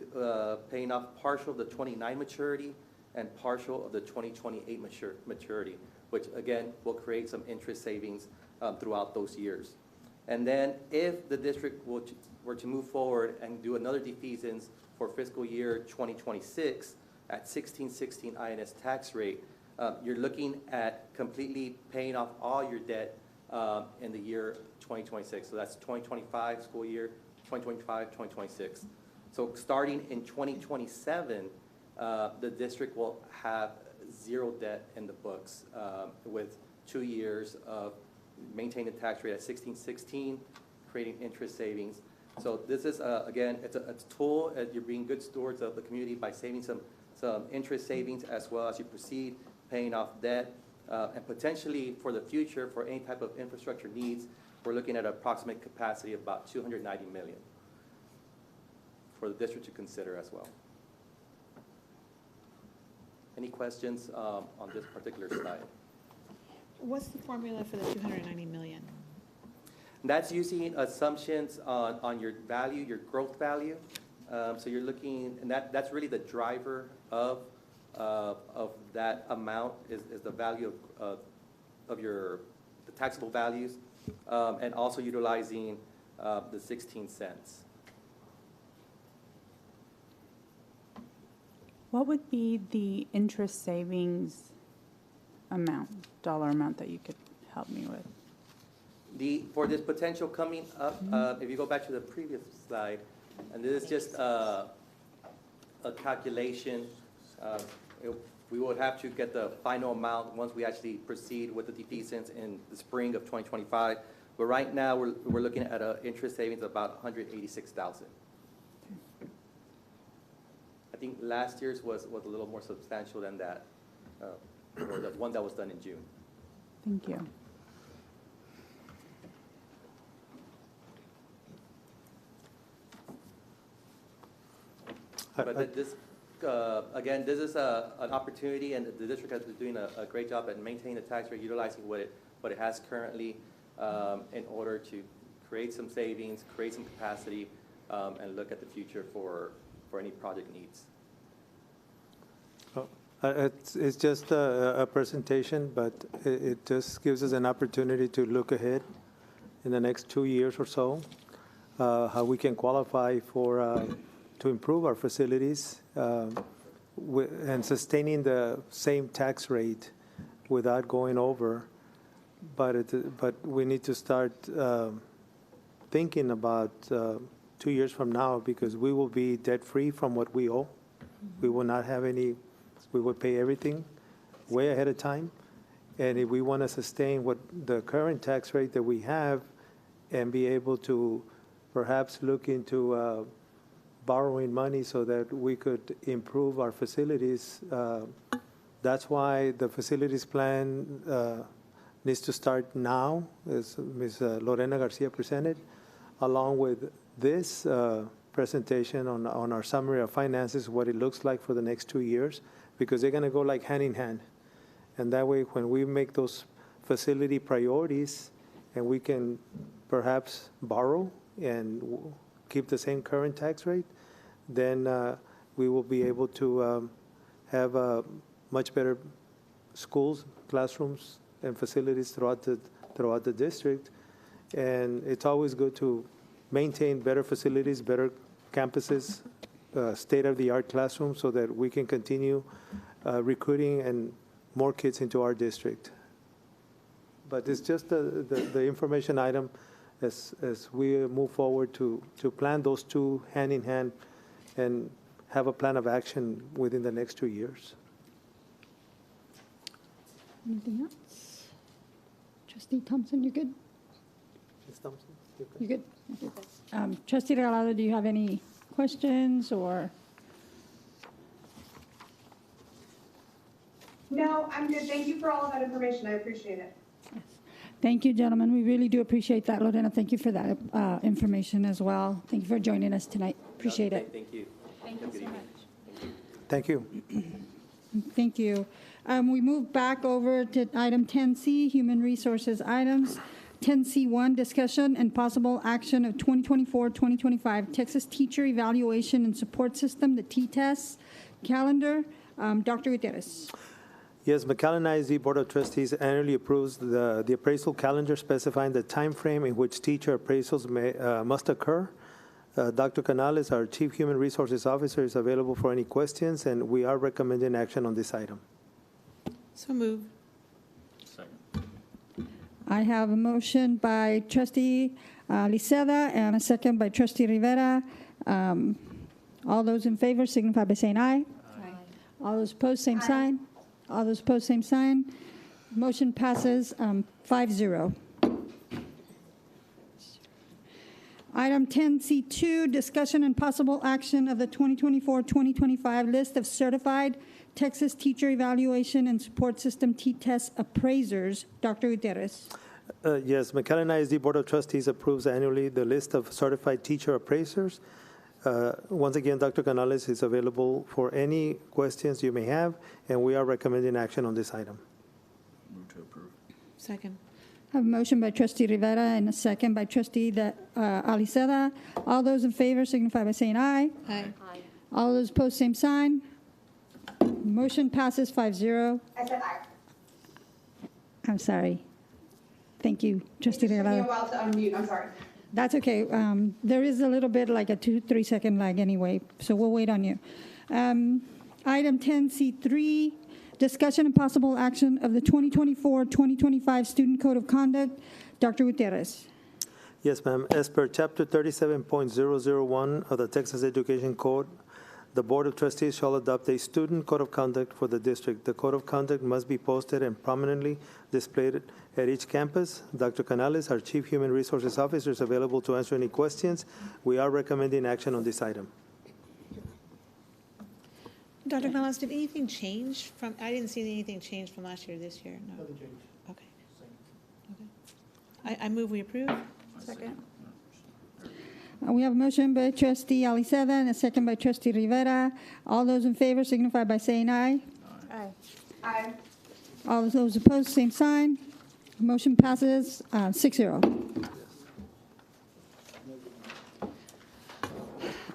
paying off partial of the 29 maturity and partial of the 2028 maturity, which again will create some interest savings throughout those years. And then if the district were to move forward and do another defeasance for fiscal year 2026 at 1616 INS tax rate, you're looking at completely paying off all your debt in the year 2026. So that's 2025 school year, 2025, 2026. So starting in 2027, the district will have zero debt in the books with 2 years of maintaining the tax rate at 1616, creating interest savings. So this is, again, it's a tool. You're being good stewards of the community by saving some interest savings as well as you proceed paying off debt. And potentially for the future, for any type of infrastructure needs, we're looking at an approximate capacity of about $290 million for the district to consider as well. Any questions on this particular slide? What's the formula for the 290 million? That's using assumptions on your value, your growth value. So you're looking, and that's really the driver of that amount is the value of the taxable values, and also utilizing the 16 cents. What would be the interest savings amount, dollar amount that you could help me with? For this potential coming up, if you go back to the previous slide, and this is just a calculation. We would have to get the final amount once we actually proceed with the defeasance in the spring of 2025. But right now, we're looking at an interest savings of about $186,000. I think last year's was a little more substantial than that, or the one that was done in June. Thank you. But this, again, this is an opportunity, and the district has been doing a great job at maintaining the tax rate, utilizing what it has currently in order to create some savings, create some capacity, and look at the future for any project needs. It's just a presentation, but it just gives us an opportunity to look ahead in the next 2 years or so, how we can qualify for to improve our facilities and sustaining the same tax rate without going over. But we need to start thinking about 2 years from now, because we will be debt-free from what we owe. We will not have any. We will pay everything way ahead of time. And if we want to sustain what the current tax rate that we have and be able to perhaps look into borrowing money so that we could improve our facilities, that's why the facilities plan needs to start now, as Ms. Lorena Garcia presented, along with this presentation on our summary of finances, what it looks like for the next 2 years, because they're going to go like hand in hand. And that way, when we make those facility priorities and we can perhaps borrow and keep the same current tax rate, then we will be able to have much better schools, classrooms, and facilities throughout the district. And it's always good to maintain better facilities, better campuses, state-of-the-art classrooms, so that we can continue recruiting and more kids into our district. But it's just the information item as we move forward to plan those two hand in hand and have a plan of action within the next 2 years. Anything else? Trustee Thompson, you good? Ms. Thompson, You good? Okay. Trustee Regalado, do you have any questions or? No, I'm good. Thank you for all of that information. I appreciate it. Yes. Thank you, gentlemen. We really do appreciate that. Lorena, thank you for that information as well. Thank you for joining us tonight. Appreciate it. Thank you. Thank you so much. Thank you. Thank you. We move back over to item 10C, Human Resources items. 10C1, discussion and possible action of 2024-2025 Texas Teacher Evaluation and Support System, the T-TEST calendar. Dr. Gutierrez. Yes, McAllen ISD Board of Trustees annually approves the appraisal calendar specifying the time frame in which teacher appraisals must occur. Dr. Canales, our Chief Human Resources Officer, is available for any questions, and we are recommending action on this item. So move. I have a motion by Trustee Liceda and a second by Trustee Rivera. All those in favor signify by saying aye. Aye. All those opposed, same sign. All those opposed, same sign. Motion passes 5-0. Item 10C2, discussion and possible action of the 2024-2025 list of certified Texas Teacher Evaluation and Support System T-TEST appraisers. Dr. Gutierrez. Yes, McAllen ISD Board of Trustees approves annually the list of certified teacher appraisers. Once again, Dr. Canales is available for any questions you may have, and we are recommending action on this item. Move to approve. Second. I have a motion by Trustee Rivera and a second by Trustee Aliceda. All those in favor signify by saying aye. Aye. Aye. All those opposed, same sign. Motion passes 5-0. I said aye. I'm sorry. Thank you, Trustee It just took me a Rivera. while to unmute, I'm sorry. That's okay. There is a little bit like a 2-3 second lag anyway, so we'll wait on you. Item 10C3, discussion and possible action of the 2024-2025 Student Code of Conduct. Dr. Gutierrez. Yes, ma'am. As per Chapter 37.001 of the Texas Education Code, the Board of Trustees shall adopt a student code of conduct for the district. The code of conduct must be posted and prominently displayed at each campus. Dr. Canales, our Chief Human Resources Officer, is available to answer any questions. We are recommending action on this item. Dr. Canales, did anything change from, I didn't see anything change from last year to this year, no? Nothing changed. Okay. Okay. I move we approve. Second. We have a motion by Trustee Aliceda and a second by Trustee Rivera. All those in favor signify by saying aye. Aye. Aye. All those opposed, same sign. Motion passes 6-0.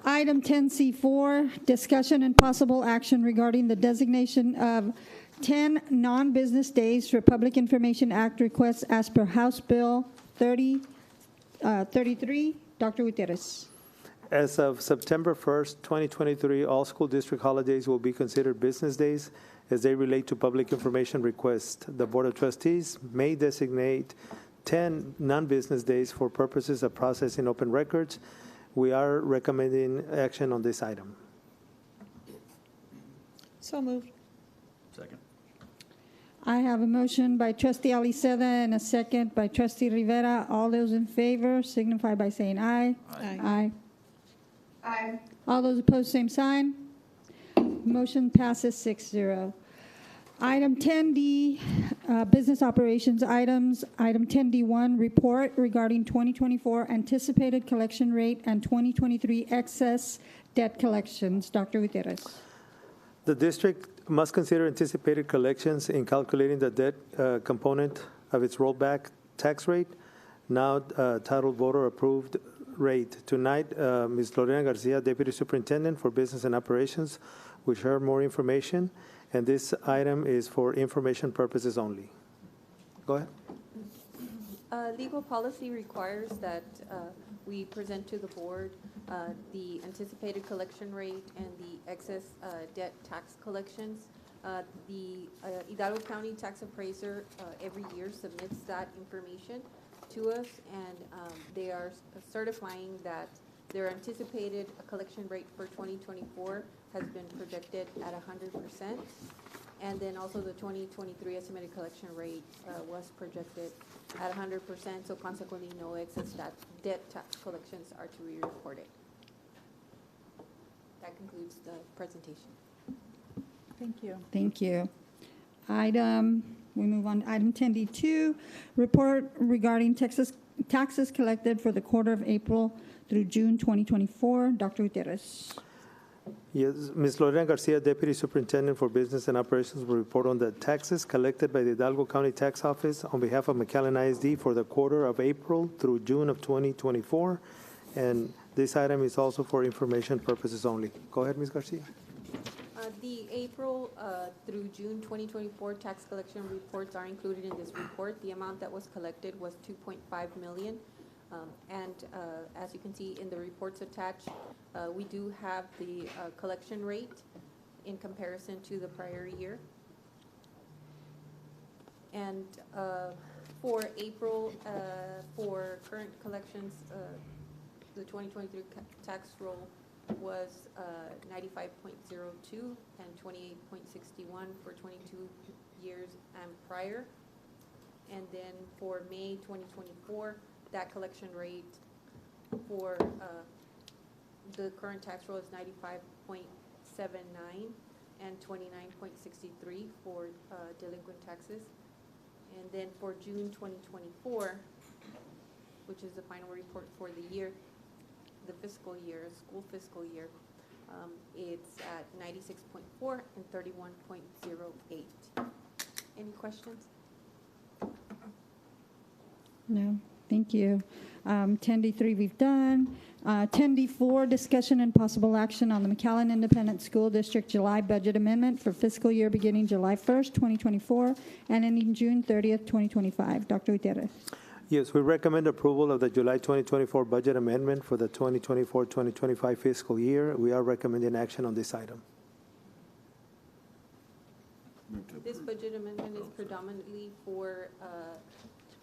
Item 10C4, discussion and possible action regarding the designation of 10 non-business days for Public Information Act requests as per House Bill 33. Dr. Gutierrez. As of September 1st, 2023, all school district holidays will be considered business days as they relate to public information requests. The Board of Trustees may designate 10 non-business days for purposes of processing open records. We are recommending action on this item. So moved. Second. I have a motion by Trustee Aliceda and a second by Trustee Rivera. All those in favor signify by saying aye. Aye. Aye. Aye. All those opposed, same sign. Motion passes 6-0. Item 10D, business operations items. Item 10D1, report regarding 2024 anticipated collection rate and 2023 excess debt collections. Dr. Gutierrez. The district must consider anticipated collections in calculating the debt component of its rollback tax rate, now titled voter approved rate. Tonight, Ms. Lorena Garcia, Deputy Superintendent for Business and Operations, will share more information, and this item is for information purposes only. Go ahead. Legal policy requires that we present to the board the anticipated collection rate and the excess debt tax collections. The Hidalgo County Tax Appraiser every year submits that information to us, and they are certifying that their anticipated collection rate for 2024 has been projected at 100%. And then also the 2023 estimated collection rate was projected at 100%, so consequently no excess debt tax collections are to be reported. That concludes the presentation. Thank you. Thank you. We move on to item 10D2, report regarding taxes collected for the quarter of April through June 2024. Dr. Gutierrez. Yes, Ms. Lorena Garcia, Deputy Superintendent for Business and Operations, will report on the taxes collected by the Hidalgo County Tax Office on behalf of McAllen ISD for the quarter of April through June of 2024. And this item is also for information purposes only. Go ahead, Ms. Garcia. The April through June 2024 tax collection reports are included in this report. The amount that was collected was $2.5 million. As you can see in the reports attached, we do have the collection rate in comparison to the prior year. And for April, for current collections, the 2023 tax roll was 95.02 and 28.61 for 22 years and prior. And then for May 2024, that collection rate for the current tax roll is 95.79 and 29.63 for delinquent taxes. And then for June 2024, which is the final report for the year, the fiscal year, school fiscal year, it's at 96.4 and 31.08. Any questions? No, thank you. 10D3 we've done. 10D4, discussion and possible action on the McAllen Independent School District July budget amendment for fiscal year beginning July 1st, 2024, and ending June 30th, 2025. Dr. Gutierrez. Yes, we recommend approval of the July 2024 budget amendment for the 2024-2025 fiscal year. We are recommending action on this item. This budget amendment is predominantly for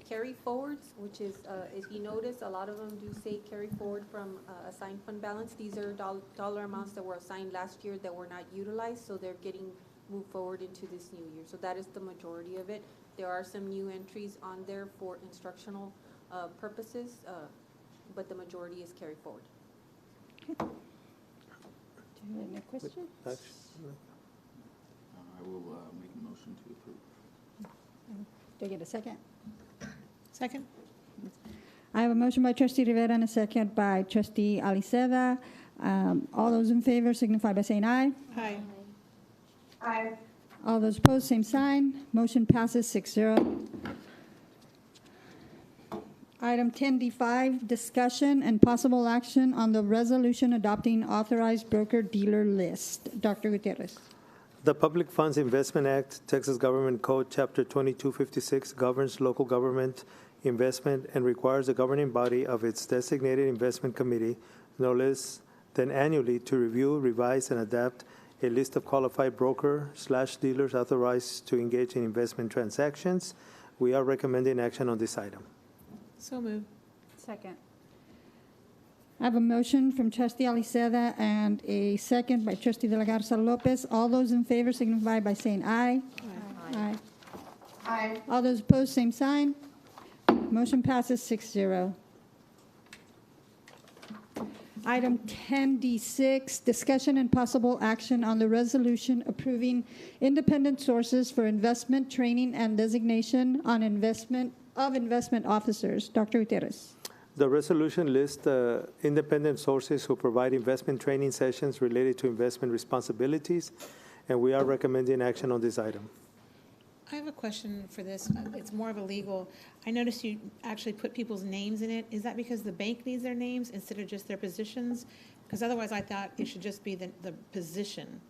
carry forwards, which is, if you notice, a lot of them do say carry forward from assigned fund balance. These are dollar amounts that were assigned last year that were not utilized, so they're getting moved forward into this new year. So that is the majority of it. There are some new entries on there for instructional purposes, but the majority is carry forward. Okay. Do you have any questions? I will make a motion to approve. Do I get a second? Second? I have a motion by Trustee Rivera and a second by Trustee Aliceda. All those in favor signify by saying aye. Aye. Aye. All those opposed, same sign. Motion passes 6-0. Item 10D5, discussion and possible action on the resolution adopting authorized broker-dealer list. Dr. Gutierrez. The Public Funds Investment Act, Texas Government Code, Chapter 2256, governs local government investment and requires the governing body of its designated investment committee, no less than annually, to review, revise, and adapt a list of qualified broker/dealers authorized to engage in investment transactions. We are recommending action on this item. So moved. Second. I have a motion from Trustee Aliceda and a second by Trustee de la Garza Lopez. All those in favor signify by saying aye. Aye. Aye. Aye. All those opposed, same sign. Motion passes 6-0. Item 10D6, discussion and possible action on the resolution approving independent sources for investment training and designation on investment officers. Dr. Gutierrez. The resolution lists independent sources who provide investment training sessions related to investment responsibilities, and we are recommending action on this item. I have a question for this. It's more of a legal. I noticed you actually put people's names in it. Is that because the bank needs their names instead of just their positions? Because otherwise I thought it should just be the position.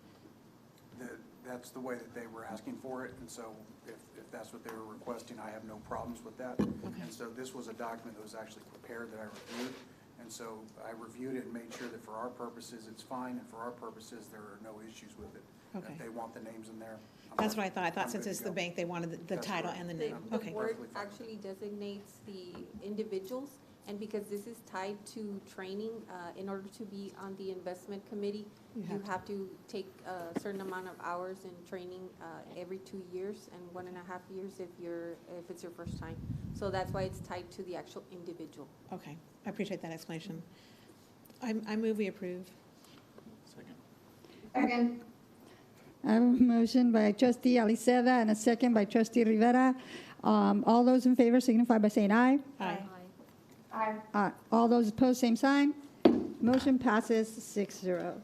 That's the way that they were asking for it, and so if that's what they were requesting, I have no problems with that. Okay. And so this was a document that was actually prepared that I reviewed, and so I reviewed it and made sure that for our purposes it's fine, and for our purposes there are no issues with it. Okay. If they want the names in there. That's what I thought. I thought since it's the bank, they wanted the title and the name. The Okay. board actually designates the individuals, and because this is tied to training, in order to be on the investment committee, you have to take a certain amount of hours in training every 2 years and 1.5 years if it's your first time. So that's why it's tied to the actual individual. Okay. I appreciate that explanation. I move we approve. Second. Second. I have a motion by Trustee Aliceda and a second by Trustee Rivera. All those in favor signify by saying aye. Aye. Aye. All those opposed, same sign. Motion passes 6-0.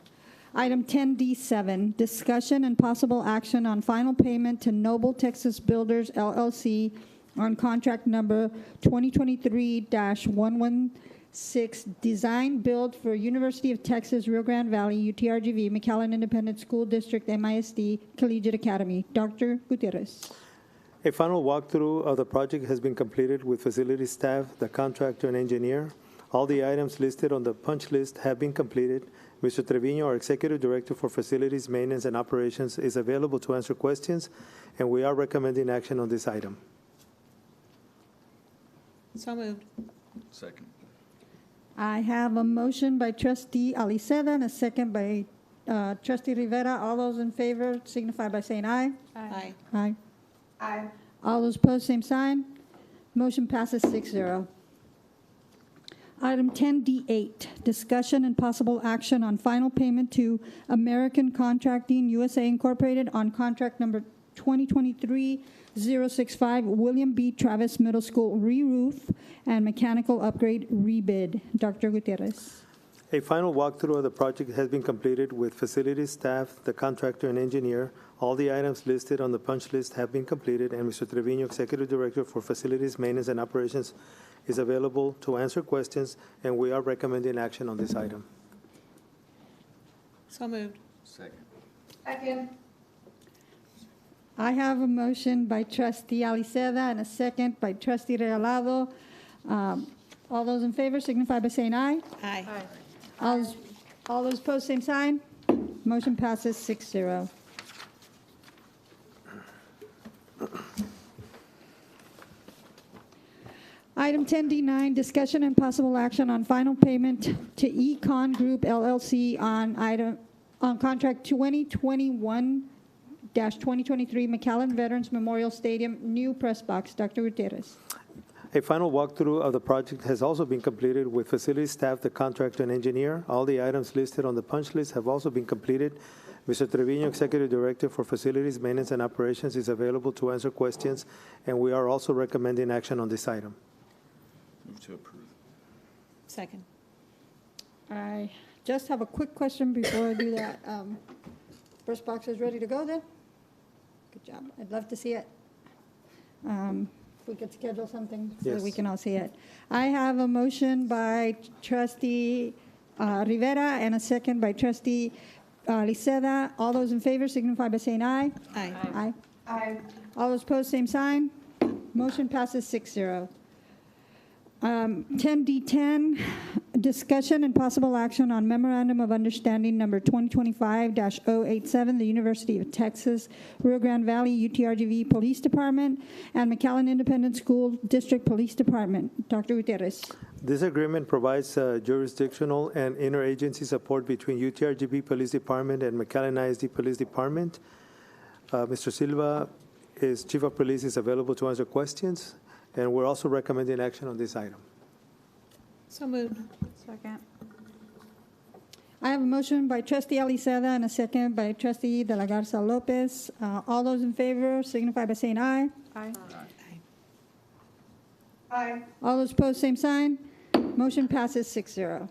Item 10D7, discussion and possible action on final payment to Noble Texas Builders LLC on contract number 2023-116, design build for University of Texas Rio Grande Valley, UTRGV, McAllen Independent School District, MISD, Collegiate Academy. Dr. Gutierrez. A final walkthrough of the project has been completed with facility staff, the contractor, and engineer. All the items listed on the punch list have been completed. Mr. Trevino, our Executive Director for Facilities, Maintenance, and Operations, is available to answer questions, and we are recommending action on this item. So moved. Second. I have a motion by trustee Aliceda and a second by trustee Rivera. All those in favor signify by saying aye. Aye. Aye. Aye. All those opposed, same sign. Motion passes 6-0. Item 10D8, discussion and possible action on final payment to American Contracting USA Incorporated on contract number 2023-065, William B. Travis Middle School re-roof and mechanical upgrade rebid. Dr. Gutierrez. A final walkthrough of the project has been completed with facilities staff, the contractor, and engineer. All the items listed on the punch list have been completed, and Mr. Trevino, Executive Director for Facilities, Maintenance, and Operations, is available to answer questions, and we are recommending action on this item. So moved. Second. Second. I have a motion by trustee Aliceda and a second by trustee Regalado. All those in favor signify by saying aye. Aye. All those opposed, same sign. Motion passes 6-0. Item 10D9, discussion and possible action on final payment to Econ Group LLC on contract 2021-2023 McAllen Veterans Memorial Stadium, new press box. Dr. Gutierrez. A final walkthrough of the project has also been completed with facility staff, the contractor, and engineer. All the items listed on the punch list have also been completed. Mr. Trevino, Executive Director for Facilities, Maintenance, and Operations, is available to answer questions, and we are also recommending action on this item. Move to approve. Second. I just have a quick question before I do that. First box is ready to go then? Good job. I'd love to see it. If we could schedule something so that we Yes. can all see it. I have a motion by trustee Rivera and a second by trustee Liceda. All those in favor signify by saying aye. Aye. Aye. Aye. All those opposed, same sign. Motion passes 6-0. 10D10, discussion and possible action on memorandum of understanding number 2025-087, the University of Texas Rio Grande Valley UTRGV Police Department and McAllen Independent School District Police Department. Dr. Gutierrez. This agreement provides jurisdictional and interagency support between UTRGV Police Department and McAllen ISD Police Department. Mr. Silva, is Chief of Police, is available to answer questions, and we're also recommending action on this item. So moved. Second. I have a motion by trustee Aliceda and a second by trustee De La Garza Lopez. All those in favor signify by saying aye. Aye. Aye. All those opposed, same sign. Motion passes 6-0.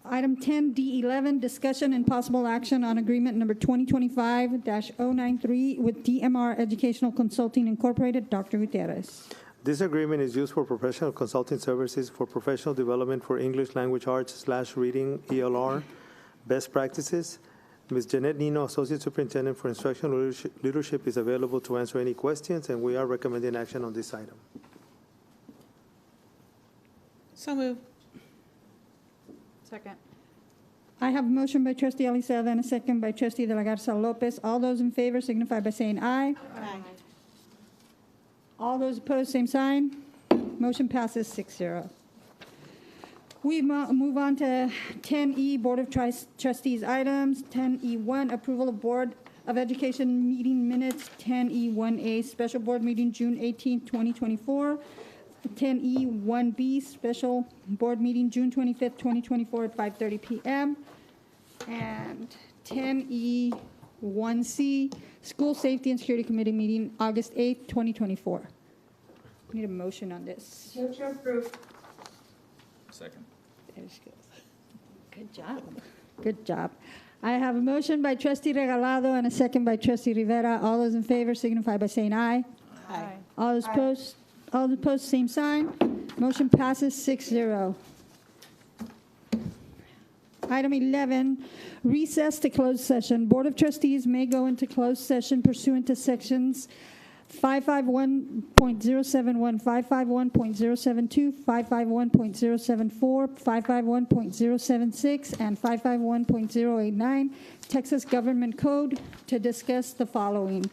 Item 10D11, discussion and possible action on agreement number 2025-093 with DMR Educational Consulting Incorporated. Dr. Gutierrez. This agreement is used for professional consulting services for professional development for English language arts / reading ELR best practices. Ms. Jeanette Nino, Associate Superintendent for Instructional Leadership, is available to answer any questions, and we are recommending action on this item. So moved. Second. I have a motion by trustee Aliceda and a second by trustee De La Garza Lopez. All those in favor signify by saying aye. Aye. All those opposed, same sign. Motion passes 6-0. We move on to 10E, Board of Trustees items. 10E1, approval of Board of Education meeting minutes. 10E1A, special board meeting June 18, 2024. 10E1B, special board meeting June 25th, 2024 at 5:30 p.m. And 10E1C, School Safety and Security Committee meeting August 8th, 2024. Need a motion on this. Move to approve. Second. There she goes. Good job. Good job. I have a motion by trustee Regalado and a second by trustee Rivera. All those in favor signify by saying aye. Aye. All those opposed, same sign. Motion passes 6-0. Item 11, recess to closed session. Board of Trustees may go into closed session pursuant to sections 551.071, 551.072, 551.074, 551.076, and 551.089 Texas Government Code to discuss the following.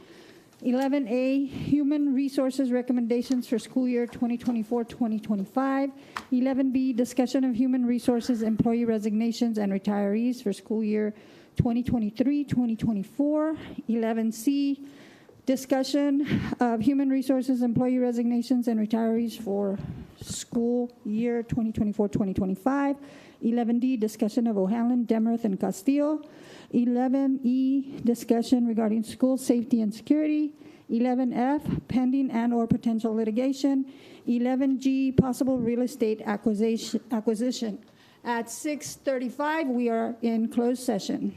11A, Human Resources Recommendations for School Year 2024-2025. 11B, Discussion of Human Resources Employee Resignations and Retirees for School Year 2023-2024. 11C, Discussion of Human Resources Employee Resignations and Retirees for School Year 2024-2025. 11D, Discussion of O'Hanlon, Demuth, and Castillo. 11E, Discussion regarding school safety and security. 11F, Pending and/or potential litigation. 11G, Possible real estate acquisition. At 6:35, we are in closed session.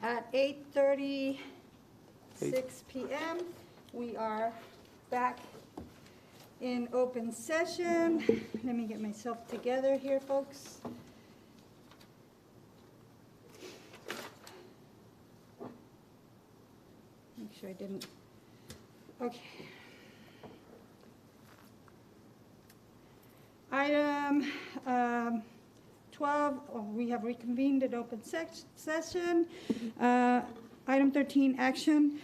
At 8:36 p.m., we are back in open session. Let me get myself together here, folks. Make sure I didn't. Okay. Item 12, we have reconvened at open session. Item 13, action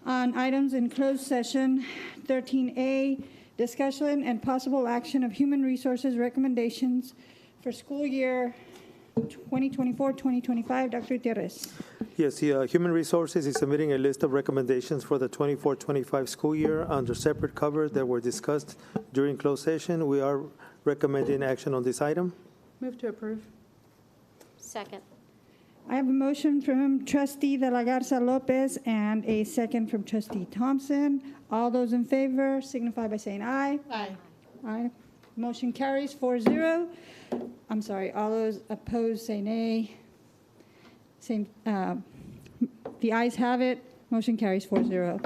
on items in closed session. 13A, discussion and possible action of human resources recommendations for school year 2024-2025. Dr. Gutierrez. Yes, the Human Resources is submitting a list of recommendations for the 24-25 school year under separate cover that were discussed during closed session. We are recommending action on this item. Move to approve. Second. I have a motion from Trustee De La Garza Lopez and a second from Trustee Thompson. All those in favor signify by saying aye. Aye. Aye. Motion carries 4-0. I'm sorry, all those opposed say nay. Same, the ayes have it. Motion carries 4-0.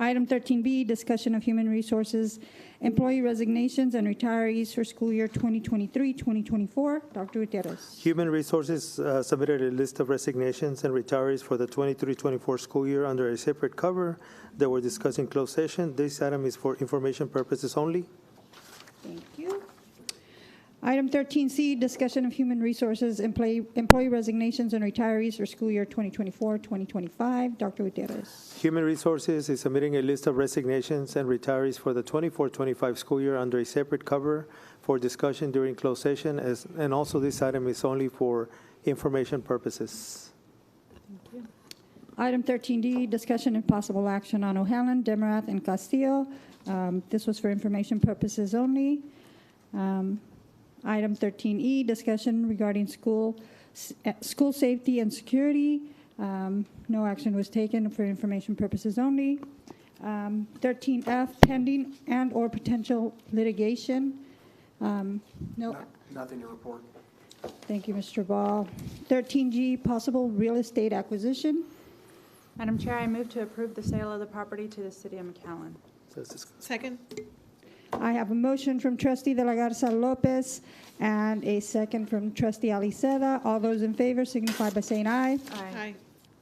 Item 13B, discussion of human resources, employee resignations and retirees for school year 2023-2024. Dr. Gutierrez. Human Resources submitted a list of resignations and retirees for the 23-24 school year under a separate cover that were discussed in closed session. This item is for information purposes only. Thank you. Item 13C, discussion of human resources, employee resignations and retirees for school year 2024-2025. Dr. Gutierrez. Human Resources is submitting a list of resignations and retirees for the 24-25 school year under a separate cover for discussion during closed session, and also this item is only for information purposes. Thank you. Item 13D, discussion and possible action on O'Hanlon, Demarath, and Castillo. This was for information purposes only. Item 13E, discussion regarding school safety and security. No action was taken for information purposes only. 13F, pending and or potential litigation. No. Nothing to report. Thank you, Mr. Ball. 13G, possible real estate acquisition. Madam Chair, I move to approve the sale of the property to the City of McAllen. Second. I have a motion from Trustee De La Garza Lopez and a second from Trustee Aliceda. All those in favor signify by saying aye. Aye.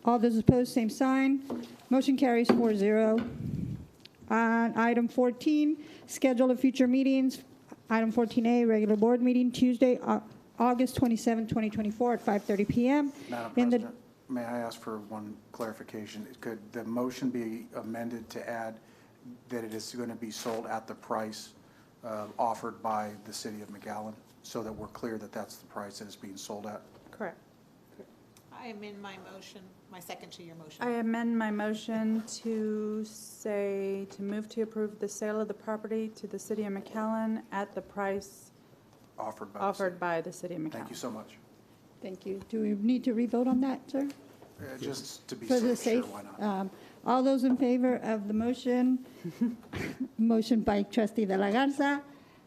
All those opposed, same sign. Motion carries 4-0. On item 14, schedule of future meetings. Item 14A, regular board meeting, Tuesday, August 27, 2024 at 5:30 p.m. Madam President, may I ask for one clarification? Could the motion be amended to add that it is going to be sold at the price offered by the City of McAllen, so that we're clear that that's the price that it's being sold at? Correct. I amend my motion, my second to your motion. I amend my motion to say, to move to approve the sale of the property to the City of McAllen at the price Offered by the City of McAllen. Thank you so much. Thank you. Do we need to re-vote on that, sir? Just to be For the safe, safe. sure, why not? All those in favor of the motion, motion by Trustee De La Garza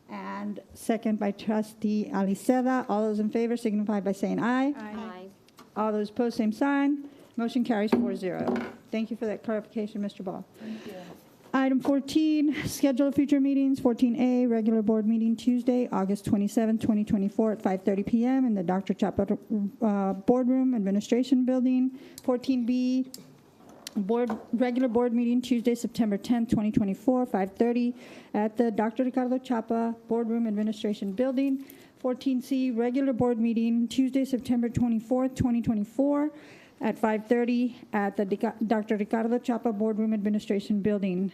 and second by Trustee Aliceda. All those in favor signify by saying aye. Aye. All those opposed, same sign. Motion carries 4-0. Thank you for that clarification, Mr. Ball. Thank you. Item 14, schedule of future meetings. 14A, regular board meeting Tuesday, August 27, 2024 at 5:30 p.m. in the Dr. Chapa Boardroom Administration Building. 14B, regular board meeting Tuesday, September 10, 2024, 5:30 at the Dr. Ricardo Chapa Boardroom Administration Building. 14C, regular board meeting Tuesday, September 24th, 2024 at 5:30 at the Dr. Ricardo Chapa Boardroom Administration Building.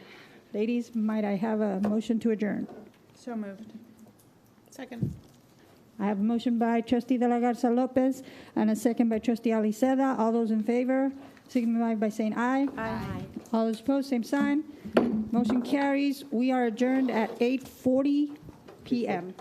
Ladies, might I have a motion to adjourn? So moved. Second. I have a motion by Trustee De La Garza Lopez and a second by Trustee Aliceda. All those in favor signify by saying aye. Aye. All those opposed, same sign. Motion carries. We are adjourned at 8:40 p.m.